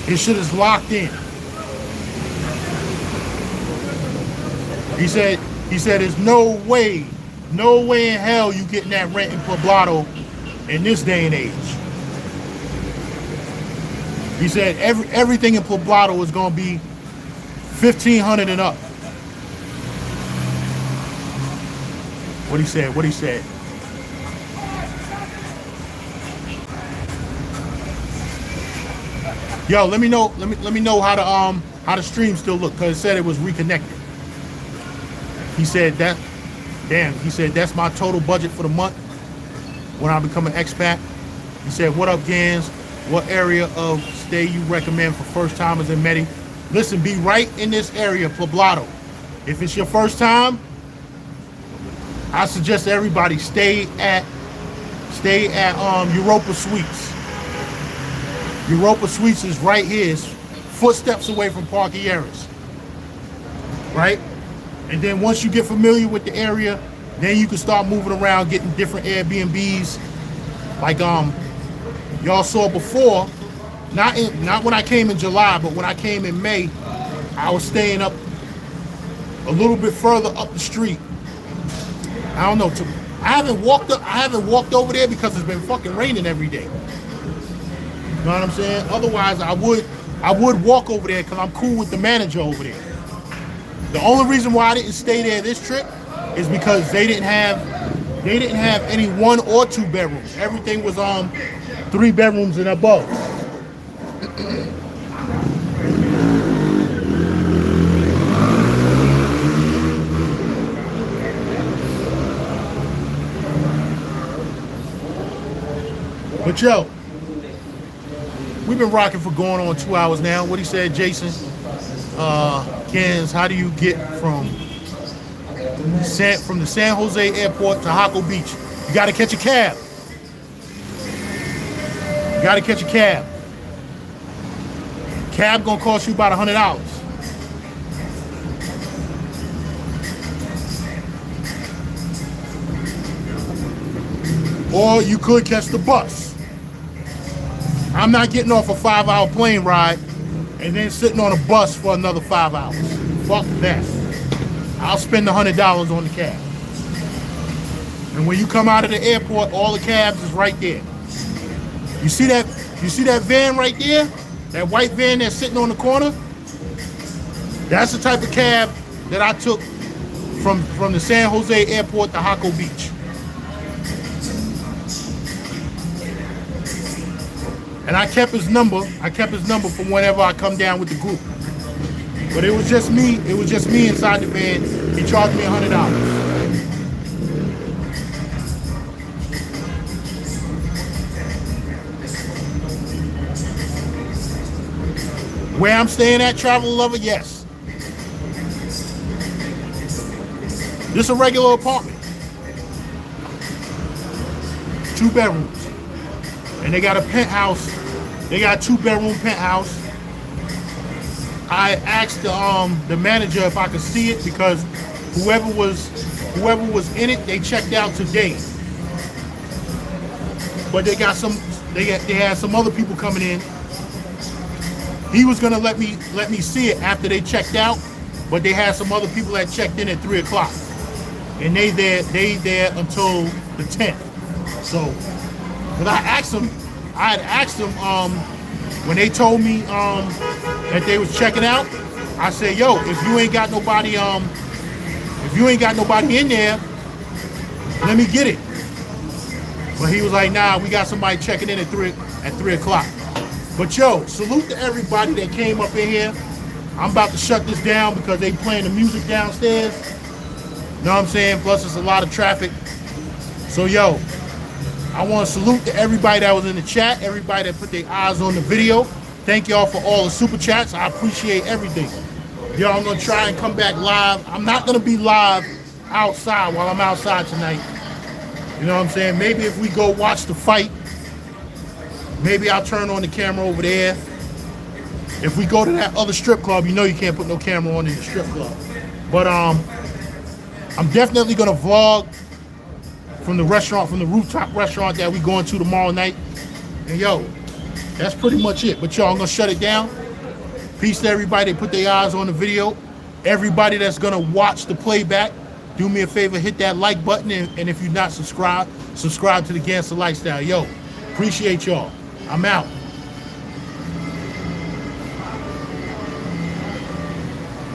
[SPEAKER 1] His shit is locked in. He said there's no way in hell you getting that rent in Poblado in this day and age. He said everything in Poblado is gonna be $1,500 and up. What he said. Yo, let me know how the stream still look, cause it said it was reconnected. He said that's my total budget for the month when I become an expat. He said, what up, GanZz? What area of stay you recommend for first timers in Medi? Listen, be right in this area, Poblado. If it's your first time, I suggest everybody stay at Europa Suites. Europa Suites is right here. It's footsteps away from Parquilleras. Right? And then once you get familiar with the area, then you can start moving around, getting different Airbnbs. Like y'all saw before, not when I came in July, but when I came in May, I was staying up a little bit further up the street. I don't know. I haven't walked over there because it's been fucking raining every day. You know what I'm saying? Otherwise, I would walk over there because I'm cool with the manager over there. The only reason why I didn't stay there this trip is because they didn't have any 1 or 2 bedrooms. Everything was 3 bedrooms and above. But yo, we've been rocking for going on 2 hours now. What he said, Jason? GanZz, how do you get from the San Jose airport to Jaco Beach? You gotta catch a cab. Cab gonna cost you about $100. Or you could catch the bus. I'm not getting off a 5-hour plane ride and then sitting on a bus for another 5 hours. Fuck that. I'll spend $100 on the cab. And when you come out of the airport, all the cabs is right there. You see that van right there? That white van that's sitting on the corner? That's the type of cab that I took from the San Jose airport to Jaco Beach. And I kept his number. I kept his number from whenever I come down with the group. But it was just me. It was just me inside the van. He charged me $100. Where I'm staying at, Travel Lover, yes. This is a regular apartment. 2 bedrooms. And they got a penthouse. They got a 2-bedroom penthouse. I asked the manager if I could see it because whoever was in it, they checked out today. But they had some other people coming in. He was gonna let me see it after they checked out, but they had some other people that checked in at 3 o'clock, and they there until the 10th. So, but I had asked them when they told me that they was checking out. I said, yo, if you ain't got nobody in there, let me get it. But he was like, nah, we got somebody checking in at 3 o'clock. But yo, salute to everybody that came up in here. I'm about to shut this down because they playing the music downstairs. You know what I'm saying? Plus it's a lot of traffic. So yo, I want to salute to everybody that was in the chat, everybody that put their eyes on the video. Thank y'all for all the super chats. I appreciate everything. Yo, I'm gonna try and come back live. I'm not gonna be live outside while I'm outside tonight. You know what I'm saying? Maybe if we go watch the fight, maybe I'll turn on the camera over there. If we go to that other strip club, you know you can't put no camera on in the strip club. But I'm definitely gonna vlog from the restaurant, from the rooftop restaurant that we going to tomorrow night. And yo, that's pretty much it. But yo, I'm gonna shut it down. Peace to everybody that put their eyes on the video. Everybody that's gonna watch the playback, do me a favor, hit that like button, and if you're not subscribed, subscribe to the GanZzta Lifestyle. Yo, appreciate y'all. I'm out.